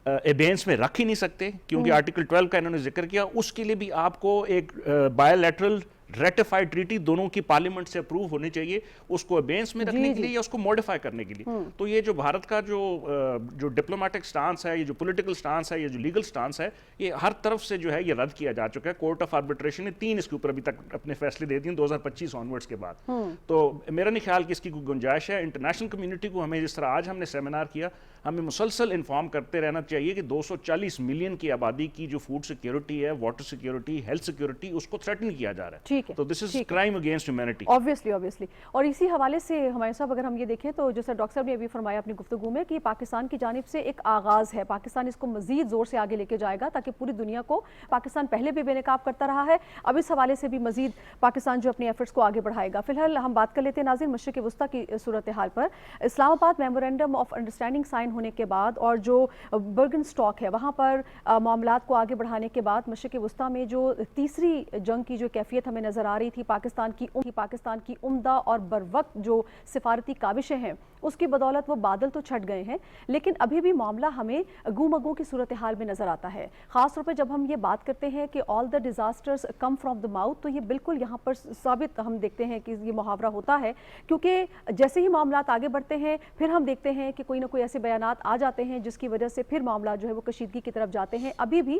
एबेंस में रख ही नहीं सकते, क्योंकि आर्टिकल 12 का इन्होंने जिक्र किया। उसके लिए भी आपको एक बायोलैटरल रेटिफाइड ट्रीटी दोनों की पार्लियामेंट से अप्रूव होनी चाहिए, उसको अबेंस में रखने के लिए या उसको मॉडिफाई करने के लिए। तो ये जो भारत का जो डिप्लोमेटिक स्टांस है, ये जो पॉलिटिकल स्टांस है, ये जो लीगल स्टांस है, ये हर तरफ से जो है ये रद्द किया जा चुका है। कोर्ट ऑफ आर्बिट्रेशन ने 3 इसके ऊपर अभी तक अपने फैसले दे दिए 2025 ऑनवर्ड्स के बाद। तो मेरा नहीं ख्याल कि इसकी कोई गुंजाइश है। इंटरनेशनल कम्युनिटी को हमें, जिस तरह आज हमने सेमिनार किया, हमें मुसलसल इन्फॉर्म करते रहना चाहिए कि 240 मिलियन की आबादी की जो फूड सिक्योरिटी है, वाटर सिक्योरिटी, हेल्थ सिक्योरिटी, उसको थ्रेटन किया जा रहा है। तो this is crime against humanity. Obviously. और इसी हवाले से हमारे साहब अगर हम ये देखें तो जैसा डॉक्टर साहब ने अभी फरमाया अपनी गुफ्तगू में कि पाकिस्तान की जानिब से एक आगाज़ है, पाकिस्तान इसको मजीद ज़ोर से आगे लेके जाएगा ताकि पूरी दुनिया को, पाकिस्तान पहले भी बेनकाब करता रहा है, अब इस हवाले से भी मजीद पाकिस्तान जो अपने एफर्ट्स को आगे बढ़ाएगा। फिलहाल हम बात कर लेते हैं नाज़रीन मशरिक़ वस्ता की सूरत हाल पर। Islamabad memorandum of understanding sign होने के बाद और जो बर्गन स्टॉक है वहाँ पर मामलात को आगे बढ़ाने के बाद मशरिक़ वस्ता में जो तीसरी जंग की जो कैफियत हमें नज़र आ रही थी, पाकिस्तान की उम्दा और बरवक्त जो सिफारती काविशें हैं उसकी बदौलत वो बादल तो छट गए हैं, लेकिन अभी भी मामला हमें गुमगू की सूरत हाल में नज़र आता है। ख़ासतौर पर जब हम ये बात करते हैं कि all the disasters come from the mouth, तो ये बिल्कुल यहाँ पर साबित हम देखते हैं कि ये मुहावरा होता है, क्योंकि जैसे ही मामलात आगे बढ़ते हैं फिर हम देखते हैं कि कोई ना कोई ऐसे बयान बयानात आ जाते हैं जिसकी वजह से फिर मामला जो है वो कशीदगी की तरफ जाते हैं। अभी भी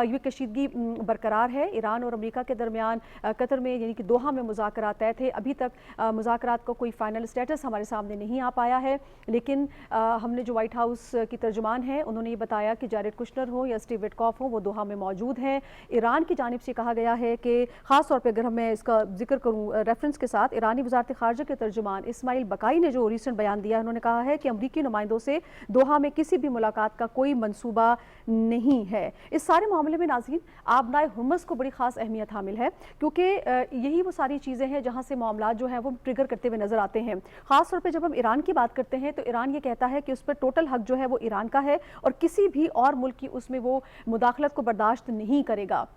ये कशीदगी बरकरार है। ईरान और अमेरिका के दरमियान कतर में यानी कि दोहा में मुज़ाकरात तय थे। अभी तक मुज़ाकरात का कोई फाइनल स्टेटस हमारे सामने नहीं आ पाया है, लेकिन हमने जो व्हाइट हाउस की तर्जुमान है उन्होंने ये बताया कि जैरेड कुशनर हो या स्टीव विटकॉफ हो वो दोहा में मौजूद हैं। ईरान की जानिब से कहा गया है कि ख़ास तौर पर अगर मैं इसका जिक्र करूँ रेफरेंस के साथ, ईरानी वज़ारत ख़ारजा के तर्जुमान इस्माइल बकाई ने जो रिसेंट बयान दिया, उन्होंने कहा है कि अमरीकी नुमाइंदों से दोहा में किसी भी मुलाकात का कोई मंसूबा नहीं है। इस सारे मामले में नाज़रीन आबनाए हुर्मुज़ को बड़ी ख़ास अहमियत हामिल है, क्योंकि यही वो सारी चीज़ें हैं जहाँ से मामला जो है वो ट्रिगर करते हुए नजर आते हैं। ख़ास तौर पे जब हम ईरान की बात करते हैं तो ईरान ये कहता है कि उस पर टोटल हक जो है वो ईरान का है और किसी भी और मुल्क की उसमें वो मुदाखलत को बर्दाश्त नहीं करेगा।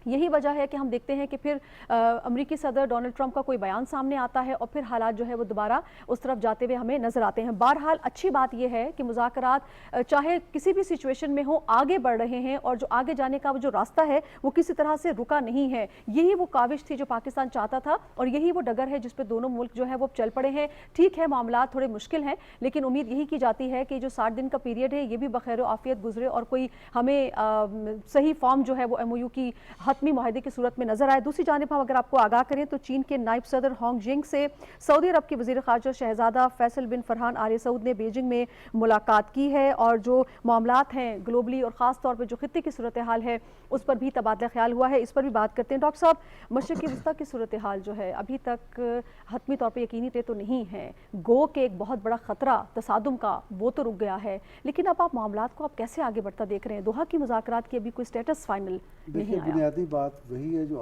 यही वजह है कि हम देखते हैं कि फिर अमेरिकी सदर डोनाल्ड ट्रंप का कोई बयान सामने आता है और फिर हालात जो है वो दोबारा उस तरफ जाते हुए हमें नजर आते हैं। बहरहाल अच्छी बात यह है कि मुज़ाकरात चाहे किसी भी सिचुएशन में हो आगे बढ़ रहे हैं और जो आगे जाने का वो जो रास्ता है वो किसी तरह से रुका नहीं है। यही वो काविश थी जो पाकिस्तान चाहता था और यही वो डगर है जिस पर दोनों मुल्क जो है वो चल पड़े हैं। ठीक है, मामला थोड़े मुश्किल हैं, लेकिन उम्मीद यही की जाती है कि जो 60 दिन का पीरियड है ये भी बखैर आफियत गुजरे और कोई हमें सही फॉर्म जो है वो MOU की हतमी माहिदे की सूरत में नजर आए। दूसरी जानिब हम अगर आपको आगाह करें तो चीन के नायब सदर होंग जिंग से सऊदी अरब के वज़ीर ख़ारजा शहजादा फैसल बिन फरहान आल सऊद ने बीजिंग में मुलाकात की है और जो मामलात हैं ग्लोबली और ख़ास तौर पर जो खित्ते की सूरत हाल है उस पर भी तबादला ख्याल हुआ है। इस पर भी बात करते हैं। डॉक्टर साहब, मशरिक़ी वस्ता की सूरत हाल जो है अभी तक हतमी तौर पर यकीनी तय तो नहीं है, गो के एक बहुत बड़ा ख़तरा तसादुम का वो तो रुक गया है, लेकिन अब आप मामलात को आप कैसे आगे बढ़ता देख रहे हैं? दोहा की मुज़ाकरात की अभी कोई स्टेटस फाइनल नहीं आया। बुनियादी बात वही है जो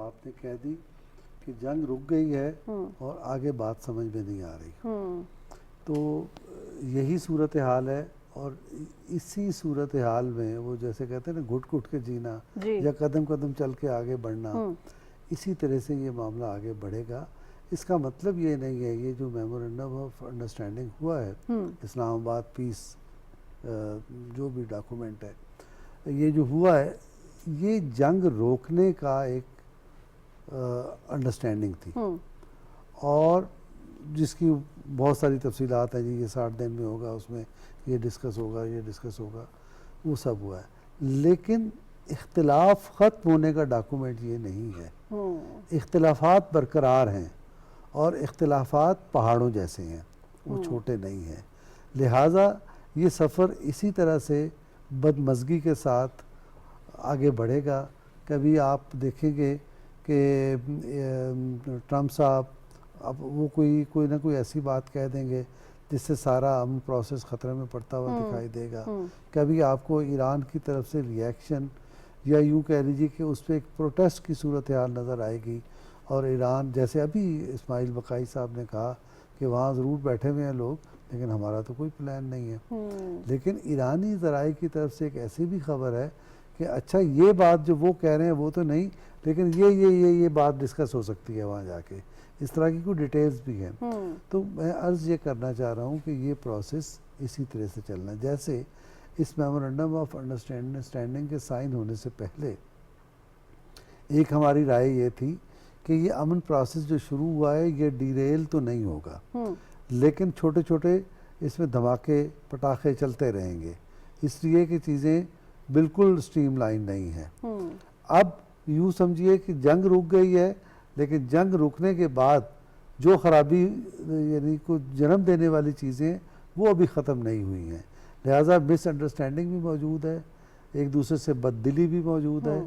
आपने कह दी कि जंग रुक गई है और आगे बात समझ में नहीं आ रही। तो यही सूरत हाल है और इसी सूरत हाल में वो जैसे कहते हैं ना घुट घुट के जीना या कदम कदम चल के आगे बढ़ना, इसी तरह से ये मामला आगे बढ़ेगा। इसका मतलब ये नहीं है, ये जो मेमोरेंडम ऑफ अंडरस्टैंडिंग हुआ है इस्लामाबाद पीस जो भी डॉक्यूमेंट है, ये जो हुआ है ये जंग रोकने का एक अंडरस्टैंडिंग थी और जिसकी बहुत सारी तफसीलात हैं जी, ये 60 दिन में होगा, उसमें ये डिस्कस होगा, वो सब हुआ है, लेकिन इख्तिलाफ ख़त्म होने का डॉक्यूमेंट ये नहीं है। इख्तिलाफात बरकरार हैं और इख्तिलाफात पहाड़ों जैसे हैं, वो छोटे नहीं हैं। लिहाजा ये सफ़र इसी तरह से बदमज़गी के साथ आगे बढ़ेगा। कभी आप देखेंगे कि ट्रंप साहब अब वो कोई ना कोई ऐसी बात कह देंगे जिससे सारा अमन प्रोसेस ख़तरे में पड़ता हुआ दिखाई देगा। कभी आपको ईरान की तरफ से रिएक्शन या यूँ कह लीजिए कि उस पर एक प्रोटेस्ट की सूरत हाल नज़र आएगी और ईरान, जैसे अभी इस्माइल बकाई साहब ने कहा कि वहाँ ज़रूर बैठे हुए हैं लोग, लेकिन हमारा तो कोई प्लान नहीं है। लेकिन ईरानी ज़राए की तरफ से एक ऐसी भी खबर है कि अच्छा ये बात जो वो कह रहे हैं वो तो नहीं, लेकिन ये बात डिस्कस हो सकती है वहाँ जाके, इस तरह की कुछ डिटेल्स भी हैं। तो मैं अर्ज़ ये करना चाह रहा हूँ कि ये प्रोसेस इसी तरह से चलना है। जैसे इस मेमोरेंडम ऑफ अंडरस्टैंडिंग के साइन होने से पहले एक हमारी राय ये थी कि ये अमन प्रोसेस जो शुरू हुआ है ये डिरेल तो नहीं होगा, लेकिन छोटे छोटे इसमें धमाके पटाखे चलते रहेंगे, इसलिए कि चीज़ें बिल्कुल स्ट्रीमलाइन नहीं है। अब यूँ समझिए कि जंग रुक गई है, लेकिन जंग रुकने के बाद जो ख़राबी यानी को जन्म देने वाली चीज़ें वो अभी ख़त्म नहीं हुई हैं। लिहाजा मिसअंडरस्टैंडिंग भी मौजूद है, एक दूसरे से बददिली भी मौजूद है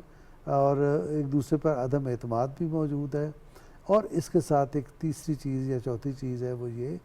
और एक दूसरे पर अदम एतमाद भी मौजूद है। और इसके साथ एक तीसरी चीज़ या चौथी चीज़ है वो ये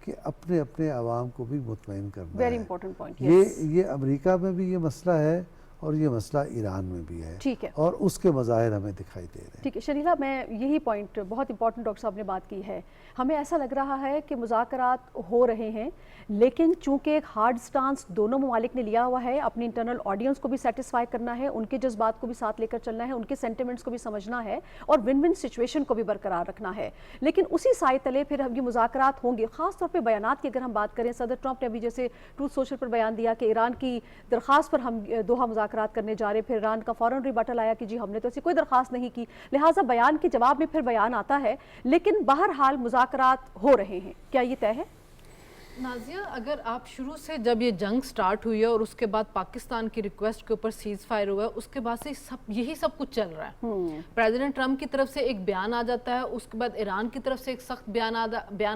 कि अपने अपने आवाम को भी मुतमईन करना वेरी है। Important point. ये अमेरिका में भी ये मसला है और ये मसला ईरान में भी है। ठीक है, और उसके मज़ाहिर हमें दिखाई दे रहे हैं। ठीक है शरीला, मैं यही पॉइंट बहुत इंपॉर्टेंट डॉक्टर साहब ने बात की है। हमें ऐसा लग रहा है कि मुज़ाकरात हो रहे हैं, लेकिन चूंकि एक हार्ड स्टांस दोनों ममालिक ने लिया हुआ है, अपनी इंटरनल ऑडियंस को भी सेटिस्फाई करना है, उनके जज्बात को भी साथ लेकर चलना है, उनके सेंटिमेंट्स को भी समझना है और विन विन सिचुएशन को भी बरकरार रखना है। लेकिन उसी साए तले फिर अब ये मुज़ाकरात होंगे। ख़ास तौर पर बयानात की अगर हम बात करें, सदर ट्रंप ने अभी जैसे ट्रूथ सोशल पर बयान दिया कि ईरान की दरख्वास्त पर हम दोहा मुज़ाकरात करने जा रहे, फिर ईरान का फ़ौरन रिबटल आया कि जी हमने तो ऐसी कोई दरख्वास्त नहीं की। लिहाजा बयान के जवाब में फिर बयान आता है, लेकिन बहरहाल मुज़ाकरात हो रहे हैं। क्या ये तय है? नाजिया, अगर आप शुरू से जब ये जंग स्टार्ट हुई है और उसके बाद पाकिस्तान की रिक्वेस्ट के ऊपर सीज फायर हुआ है, उसके बाद से यही सब कुछ चल रहा है। प्रेसिडेंट ट्रम्प की तरफ से एक बयान आ जाता है, उसके बाद ईरान की तरफ से एक सख्त बयान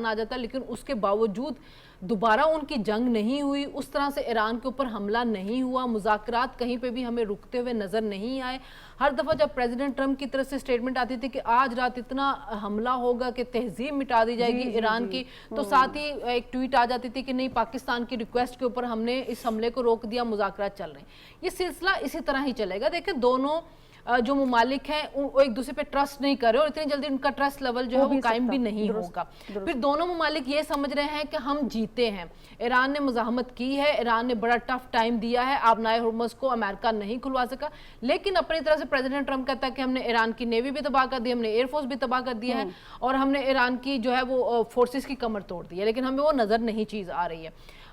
आ जाता है, लेकिन उसके बावजूद दोबारा उनकी जंग नहीं हुई, उस तरह से ईरान के ऊपर हमला नहीं हुआ, मुज़ाकरात कहीं पे भी हमें रुकते हुए नजर नहीं आए। हर दफ़ा जब प्रेसिडेंट ट्रम्प की तरफ से स्टेटमेंट आती थी कि आज रात इतना हमला होगा कि तहजीब मिटा दी जाएगी ईरान की, तो साथ ही एक ट्वीट आ जाती थी कि नहीं, पाकिस्तान की रिक्वेस्ट के ऊपर हमने इस हमले को रोक दिया, मुज़ाकरात चल रहे हैं। ये सिलसिला इसी तरह ही चलेगा। देखिए, दोनों जो मुमालिक हैं वो एक दूसरे पे ट्रस्ट नहीं कर रहे और इतनी जल्दी उनका ट्रस्ट लेवल जो है वो कायम भी नहीं होगा। फिर दोनों मुमालिक ये समझ रहे हैं कि हम जीते हैं। ईरान ने मुजाहमत की है, ईरान ने बड़ा टफ टाइम दिया है, आबनाए हुर्मुज़ को अमेरिका नहीं खुलवा सका, लेकिन अपनी तरफ से प्रेसिडेंट ट्रम्प कहता है कि हमने ईरान की नेवी भी तबाह कर दी, हमने एयरफोर्स भी तबाह कर दिया है और हमने ईरान की जो है वो फोर्सेस की कमर तोड़ दी है, लेकिन हमें वो नज़र नहीं चीज़ आ रही है।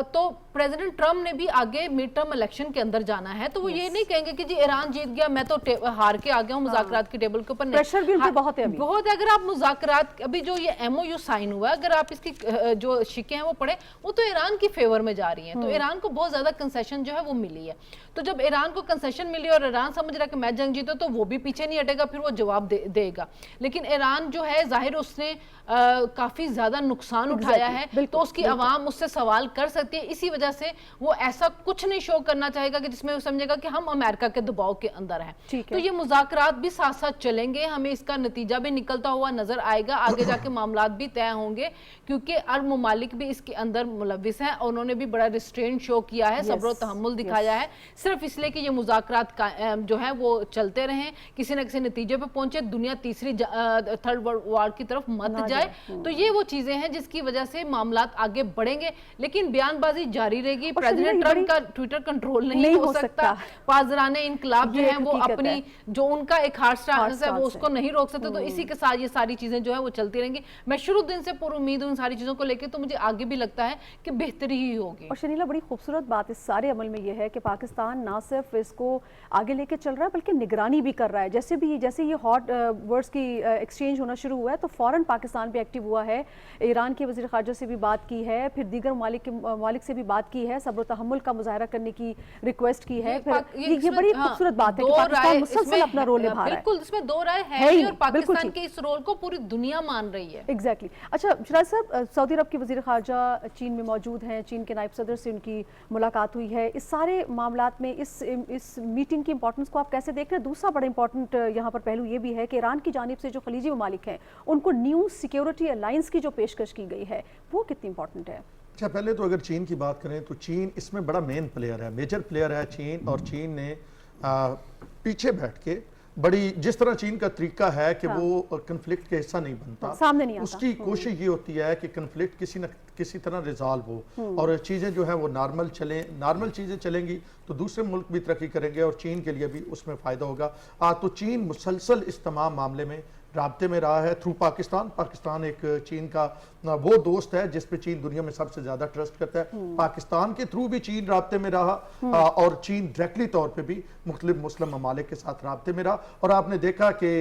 तो प्रेसिडेंट ट्रम्प ने भी आगे मिड टर्म इलेक्शन के अंदर जाना है, तो वो ये नहीं कहेंगे कि जी ईरान जीत गया, मैं तो हार के आ गया हूँ मुज़ाकरात की टेबल के ऊपर। प्रेशर भी उनको बहुत है, बहुत है। अगर आप मुज़ाकरात, अभी जो ये MOU साइन हुआ है, अगर आप इसकी जो शिकें हैं वो पढ़े, वो तो ईरान की फेवर में जा रही हैं, तो ईरान को बहुत ज्यादा कंसेशन जो है वो मिली है। तो जब ईरान को कंसेशन मिली और ईरान समझ रहा है कि मैं जंग जीता, तो वो भी पीछे नहीं हटेगा, फिर वो जवाब देगा। लेकिन ईरान जो है, जाहिर उसने काफी ज्यादा नुकसान उठाया है, तो उसकी आवाम उससे सवाल कर सकती है। इसी वजह से वो ऐसा कुछ नहीं शो करना चाहेगा कि जिसमें वो समझेगा कि हम अमेरिका के दबाव के अंदर हैं। तो ये मुज़ाकरात भी साथ साथ चलेंगे, हमें इसका नतीजा भी निकलता हुआ नजर आएगा, आगे जाके मामलात भी तय होंगे, क्योंकि अरब मुमालिक भी इसके अंदर मुलविस हैं और उन्होंने भी बड़ा रिस्ट्रेंट शो किया है, सब्र और तहम्मुल दिखाया है, सिर्फ इसलिए कि ये मुज़ाकरात जो है वो चलते रहें, किसी न किसी नतीजे पे पहुंचे, दुनिया तीसरी थर्ड वर्ल्ड वॉर की तरफ मत जाए। तो ये वो चीजें हैं जिसकी वजह से मामलात आगे बढ़ेंगे, लेकिन बयानबाजी जारी रहेगी। प्रेसिडेंट ट्रम्प का ट्विटर कंट्रोल नहीं हो सकता, पाज़राने इनकलाब जो है वो अपनी जो उनका एक हार्ड स्टांस है वो उसको नहीं रोक सकते। तो इसी के साथ ये सारी चीजें जो है वो चलती रहेंगी। मैं शुरू दिन से पूरी उम्मीद हूँ इन सारी चीजों को लेकर, तो मुझे आगे भी लगता है कि बेहतरी ही होगी। और शनीला, बड़ी खूबसूरत बात इस सारे अमल में यह है कि पाकिस्तान ना सिर्फ इसको आगे लेके चल रहा है बल्कि निगरानी भी कर रहा है। जैसे ये हॉट वर्ड्स की एक्सचेंज होना शुरू हुआ है, तो फौरन पाकिस्तान भी एक्टिव हुआ है, ईरान के वज़ीर ख़ारजा से भी बात की है, फिर दीगर ममालिक से भी बात की है, सब्र तहम्मुल का मुज़ाहरा करने की रिक्वेस्ट की है। ये बड़ी खूबसूरत बात है कि पाकिस्तान मुसलसल अपना रोल निभा रहा है। बिल्कुल, इसमें दो राय है ही, और पाकिस्तान के इस रोल को पूरी दुनिया मान रही है। एग्जैक्टली। अच्छा शिराज साहब, सऊदी अरब के वज़ीर ख़ारजा चीन में मौजूद हैं, चीन के नायब सदर से उनकी मुलाकात हुई है। इस सारे मामलात में इस मीटिंग की इंपॉर्टेंस को आप कैसे देख रहे हैं? दूसरा बड़ा इंपॉर्टेंट यहाँ पर पहलू ये भी है कि ईरान की जानिब से जो खलीजी ममालिक हैं उनको न्यू सिक्योरिटी अलायंस की जो पेशकश की गई है वो कितनी इंपॉर्टेंट है? अच्छा, पहले तो अगर चीन की बात करें तो चीन इसमें बड़ा मेन प्लेयर है, मेजर प्लेयर है चीन। और चीन ने पीछे बैठ के बड़ी, जिस तरह चीन का तरीका है कि वो कन्फ्लिक्ट के हिस्सा नहीं बनता, सामने नहीं आता। उसकी कोशिश ये होती है कि कन्फ्लिक्ट किसी न किसी तरह रिजॉल्व हो और चीज़ें जो है वो नॉर्मल चलें। नॉर्मल चीज़ें चलेंगी तो दूसरे मुल्क भी तरक्की करेंगे और चीन के लिए भी उसमें फ़ायदा होगा। तो चीन मुसलसल इस तमाम मामले में राब्ते में रहा है थ्रू पाकिस्तान। पाकिस्तान एक चीन का वो दोस्त है जिस पे चीन दुनिया में सबसे ज्यादा ट्रस्ट करता है। पाकिस्तान के थ्रू भी चीन राब्ते में रहा और चीन डायरेक्टली तौर पे भी मुख्तलिफ मुस्लिम ममालिक के साथ राब्ते में रहा। और आपने देखा कि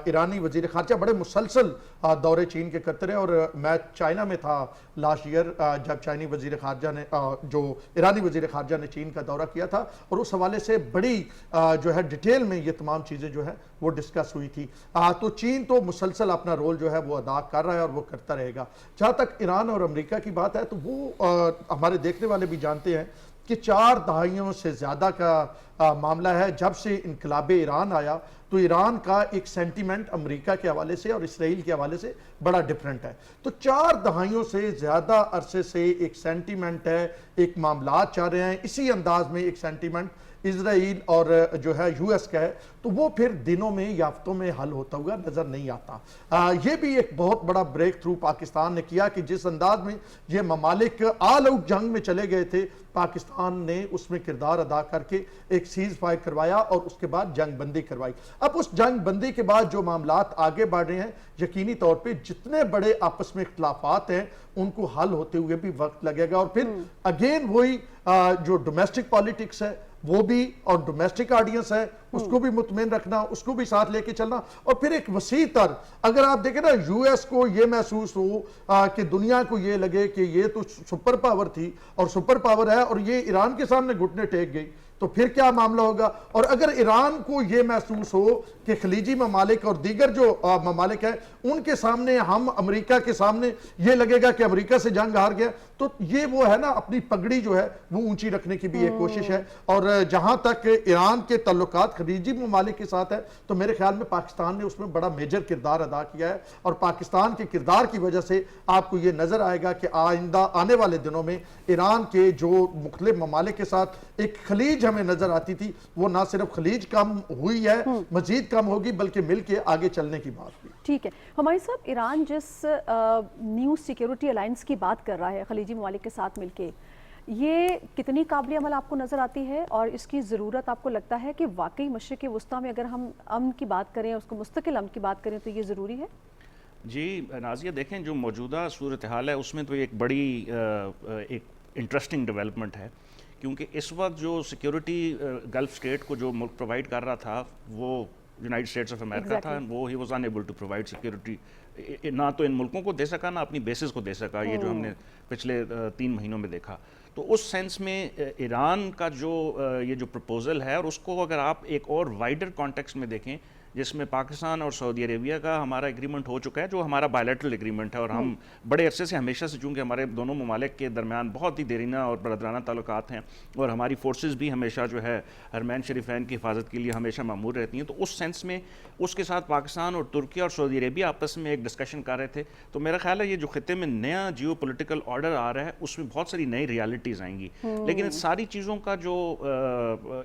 ईरानी वजीर खारजा बड़े मुसलसल दौरे चीन के करते रहे। और मैं चाइना में था लास्ट ईयर जब चाइनी वजीर खारजा ने जो ईरानी वजीर खारजा ने चीन का दौरा किया था, और उस हवाले से बड़ी जो है डिटेल में ये तमाम चीज़ें जो है वो डिस्कस हुई थी। तो चीन तो मुसलसल अपना रोल जो है वो अदा कर रहा है और वो करता रहेगा। जहाँ तक ईरान और अमेरिका की बात है तो वो हमारे देखने वाले भी जानते हैं कि 4 दहाइयों से ज़्यादा का मामला है। जब से इनकलाब ईरान आया तो ईरान का एक सेंटीमेंट अमेरिका के हवाले से और इसराइल के हवाले से बड़ा डिफरेंट है। तो 4 दहाइयों से ज़्यादा अरसे से एक सेंटीमेंट है, एक मामला चल रहे हैं। इसी अंदाज में एक सेंटीमेंट इसराइल और जो है यूएस का है, तो वो फिर दिनों में या हफ्तों में हल होता हुआ नजर नहीं आता। ये भी एक बहुत बड़ा ब्रेक थ्रू पाकिस्तान ने किया कि जिस अंदाज में ये ममालिक ऑल आउट जंग में चले गए थे, पाकिस्तान ने उसमें किरदार अदा करके एक सीज फायर करवाया और उसके बाद जंग बंदी करवाई। अब उस जंग बंदी के बाद जो मामलात आगे बढ़ रहे हैं, यकीनी तौर पे जितने बड़े आपस में इख्तलाफात हैं उनको हल होते हुए भी वक्त लगेगा। और फिर अगेन वही जो डोमेस्टिक पॉलिटिक्स है वो भी और डोमेस्टिक ऑडियंस है उसको भी मुतमिन रखना, उसको भी साथ लेके चलना। और फिर एक वसी तर, अगर आप देखें ना, यूएस को ये महसूस हो कि दुनिया को ये लगे कि ये तो सुपर पावर थी और सुपर पावर है और ये ईरान के सामने घुटने टेक गई, तो फिर क्या मामला होगा। और अगर ईरान को यह महसूस हो कि खलीजी ममालिक और दीगर जो ममालिक है उनके सामने, हम अमेरिका के सामने ये लगेगा कि अमेरिका से जंग हार गया, तो ये वो है ना, अपनी पगड़ी जो है वो ऊंची रखने की भी एक कोशिश है। और जहां तक ईरान के ताल्लुकात खलीजी ममालिक के साथ है, तो मेरे ख्याल में पाकिस्तान ने उसमें बड़ा मेजर किरदार अदा किया है। और पाकिस्तान के किरदार की वजह से आपको ये नजर आएगा कि आइंदा आने वाले दिनों में ईरान के जो मुख्तलिफ ममालिक के साथ एक खलीज हमें नजर आती थी, वो ना सिर्फ खलीज कम हुई है, मजीद कम होगी, बल्कि मिल के आगे चलने की बात हुई। ठीक है हमारे साहब, ईरान जिस न्यू सिक्योरिटी अलायंस की बात कर रहा है खलीजी ममालिक के साथ मिलके, ये कितनी काबिल अमल आपको नज़र आती है और इसकी ज़रूरत आपको लगता है कि वाकई मशरिक़ वस्ता में अगर हम अमन की बात करें, उसको मुस्तकिल अमन की बात करें, तो ये ज़रूरी है? जी नाज़िया, देखें जो मौजूदा सूरत हाल है उसमें तो एक बड़ी एक इंटरेस्टिंग डेवलपमेंट है, क्योंकि इस वक्त जो सिक्योरिटी गल्फ स्टेट को जो मुल्क प्रोवाइड कर रहा था वो यूनाइटेड स्टेट्स ऑफ अमेरिका था, वो ही was unable to provide security, ना तो इन मुल्कों को दे सका ना अपनी बेसिस को दे सका, ये जो हमने पिछले 3 महीनों में देखा। तो उस सेंस में ईरान का जो ये जो प्रपोजल है, और उसको अगर आप एक और वाइडर कॉन्टेक्स्ट में देखें जिसमें पाकिस्तान और सऊदी अरेबिया का हमारा एग्रीमेंट हो चुका है, जो हमारा बायलैटरल एग्रीमेंट है, और हम बड़े अरसे से हमेशा से, चूँकि हमारे दोनों ममालिक के दरमियान बहुत ही देरीना और बरदराना ताल्लुकात हैं और हमारी फोर्सेस भी हमेशा जो है हरमैन शरीफैन की हिफाजत के लिए हमेशा मामूर रहती हैं, तो उस सेंस में उसके साथ पाकिस्तान और तुर्की और सऊदी अरेबिया आपस में एक डिस्कशन कर रहे थे। तो मेरा ख्याल है ये जो खिते में नया जियो पोलिटिकल ऑर्डर आ रहा है उसमें बहुत सारी नई रियलिटीज़ आएंगी, लेकिन इन सारी चीज़ों का जो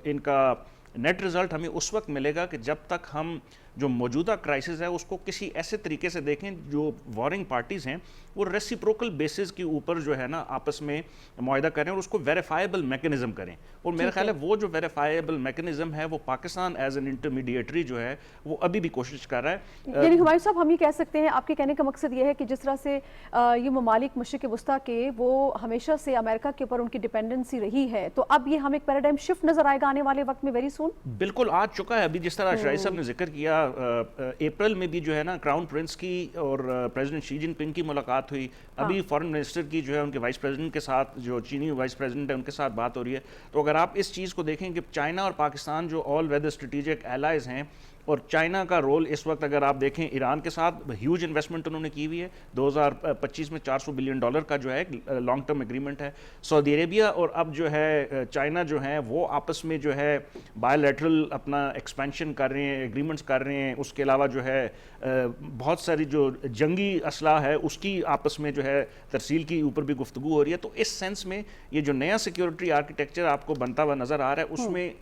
इनका नेट रिज़ल्ट हमें उस वक्त मिलेगा कि जब तक हम जो मौजूदा क्राइसिस है उसको किसी ऐसे तरीके से देखें, जो वॉरिंग पार्टीज़ हैं वो रेसिप्रोकल बेसिस के ऊपर जो है ना आपस में मुआहदा करें और उसको वेरीफाइबल मैकेनिज्म करें। और मेरा ख्याल है वो जो वेरीफाइबल मैकेनिज्म है वो पाकिस्तान एज एन इंटरमीडिएटरी जो है वो अभी भी कोशिश कर रहा है। यानी हुमायूं साहब, हम ये कह सकते हैं, आपके कहने का मकसद ये है कि जिस तरह से ये ममालिक मशरिक़ वस्ता के वो हमेशा से अमेरिका के ऊपर उनकी डिपेंडेंसी रही है, तो अब ये हमें एक पैराडाइम शिफ्ट नजर आएगा आने वाले वक्त में वेरी सून? बिल्कुल आ चुका है। अभी जिस तरह शाहिद साहब ने जिक्र किया, अप्रैल में भी जो है ना क्राउन प्रिंस की और प्रेसिडेंट शी जिनपिंग की मुलाकात हुई, अभी फॉरेन मिनिस्टर की जो है उनके वाइस प्रेसिडेंट के साथ, जो चीनी वाइस प्रेसिडेंट है उनके साथ बात हो रही है। तो अगर आप इस चीज़ को देखें कि चाइना और पाकिस्तान जो ऑल वेदर स्ट्रेटेजिक एलाइज हैं, और चाइना का रोल इस वक्त अगर आप देखें ईरान के साथ ह्यूज इन्वेस्टमेंट उन्होंने की हुई है, 2025 में $400 बिलियन का जो है एक लॉन्ग टर्म एग्रीमेंट है। सऊदी अरेबिया और अब जो है चाइना जो है वो आपस में जो है बायलैटरल अपना एक्सपेंशन कर रहे हैं, एग्रीमेंट्स कर रहे हैं। उसके अलावा जो है बहुत सारी जो जंगी असलाह है उसकी आपस में जो है तरसील की ऊपर भी गुफ्तगू हो रही है। तो इस सेंस में ये जो नया सिक्योरिटी आर्किटेक्चर आपको बनता हुआ नज़र आ रहा है उसमें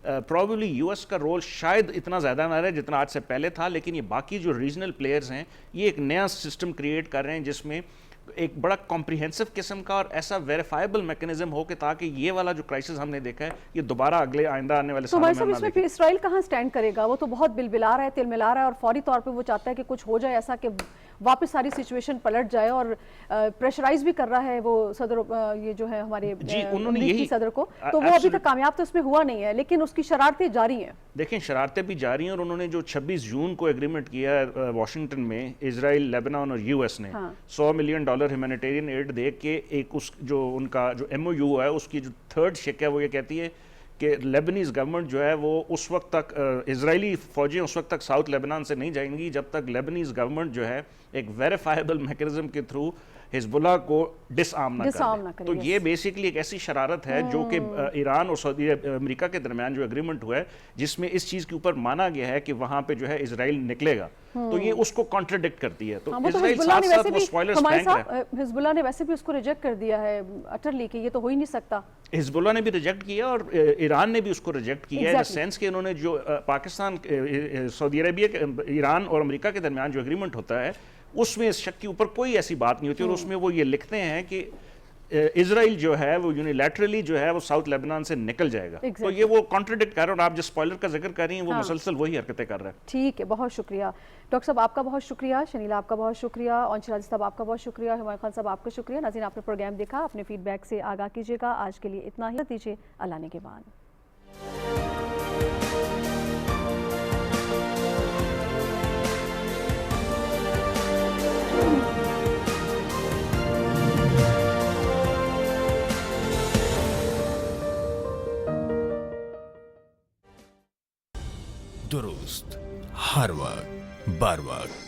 प्रॉबली यूएस का रोल शायद इतना ज़्यादा ना रहे जितना आज से पहले था, लेकिन ये बाकी जो रीजनल प्लेयर्स हैं ये एक नया सिस्टम क्रिएट कर रहे हैं जिसमें एक बड़ा कॉम्प्रिहेंसिव किस्म का और ऐसा वेरीफाइबल मैकेनिज्म हो कि ताकि ये वाला जो क्राइसिस हमने देखा है ये दोबारा अगले आइंदा आने वाले सालों में ना इसमें फिर इसराइल कहाँ स्टैंड करेगा? वो तो बहुत बिलबिला रहा है, तिलमिला रहा है और फौरी तौर पे वो चाहता है कि कुछ हो जाए ऐसा कि वापस सारी सिचुएशन पलट जाए, और प्रेशराइज भी कर रहा है वो सदर, ये जो है हमारे अमेरिकी सदर को। तो वो अभी तक कामयाब तो उसमें हुआ नहीं है, लेकिन उसकी शरारतें जारी हैं। देखें शरारतें भी जारी हैं, और उन्होंने जो 26 जून को एग्रीमेंट किया है वाशिंगटन में, इजराइल, लेबनान और यूएस ने $100 मिलियन ह्यूमैनिटेरियन एड दे के एक उस जो उनका जो MOU है उसकी जो थर्ड शेक है वो ये कहती है कि लेबनीज़ गवर्नमेंट जो है वो उस वक्त तक, इजरायली फ़ौजें उस वक्त तक साउथ लेबनान से नहीं जाएंगी जब तक लेबनीज़ गवर्नमेंट जो है एक वेरीफाइबल मैकेनिज्म के थ्रू हिजबुल्लाह को डिसआर्म ना करे। तो ये बेसिकली एक ऐसी शरारत है जो कि ईरान और सऊदी अमेरिका के दरमियान जो एग्रीमेंट हुआ है जिसमें इस चीज़ के ऊपर माना गया है कि वहाँ पे जो है इजराइल निकलेगा, तो ये उसको कॉन्ट्रडिक्ट करती है। तो इजराइल साथ साथ वो स्पॉयलर्स बैंक है। हिजबुल्लाह ने वैसे भी उसको रिजेक्ट कर दिया है अटरली कि ये तो हो ही नहीं सकता। हिजबुल्लाह ने भी रिजेक्ट किया और ईरान ने भी उसको रिजेक्ट किया है, इन द सेंस कि इन्होंने जो पाकिस्तान, सऊदी अरेबिया, ईरान और अमेरिका के दरमियान जो एग्रीमेंट होता है उसमें इस शक के ऊपर कोई ऐसी बात नहीं होती, और उसमें वो ये लिखते हैं कि इजराइल जो है वो यूनिलैटरली जो है वो साउथ लेबनान से निकल जाएगा। तो ये वो कॉन्ट्रडिक्ट कर रहे हैं, और आप जिस स्पॉइलर का जिक्र कर रही हैं वो मुसलसल वही हरकतें कर रहे हैं। ठीक है, बहुत शुक्रिया डॉक्टर साहब, आपका बहुत शुक्रिया, शनीला आपका बहुत शुक्रिया, और शिराज साहब आपका बहुत शुक्रिया, हुमायूं खान साहब आपका शुक्रिया। नाज़रीन, आपने प्रोग्राम देखा, अपने फीडबैक से आगाह कीजिएगा। आज के लिए इतना ही दीजिए, अल्लाह ने के बाद। हर वक्त बर वक्त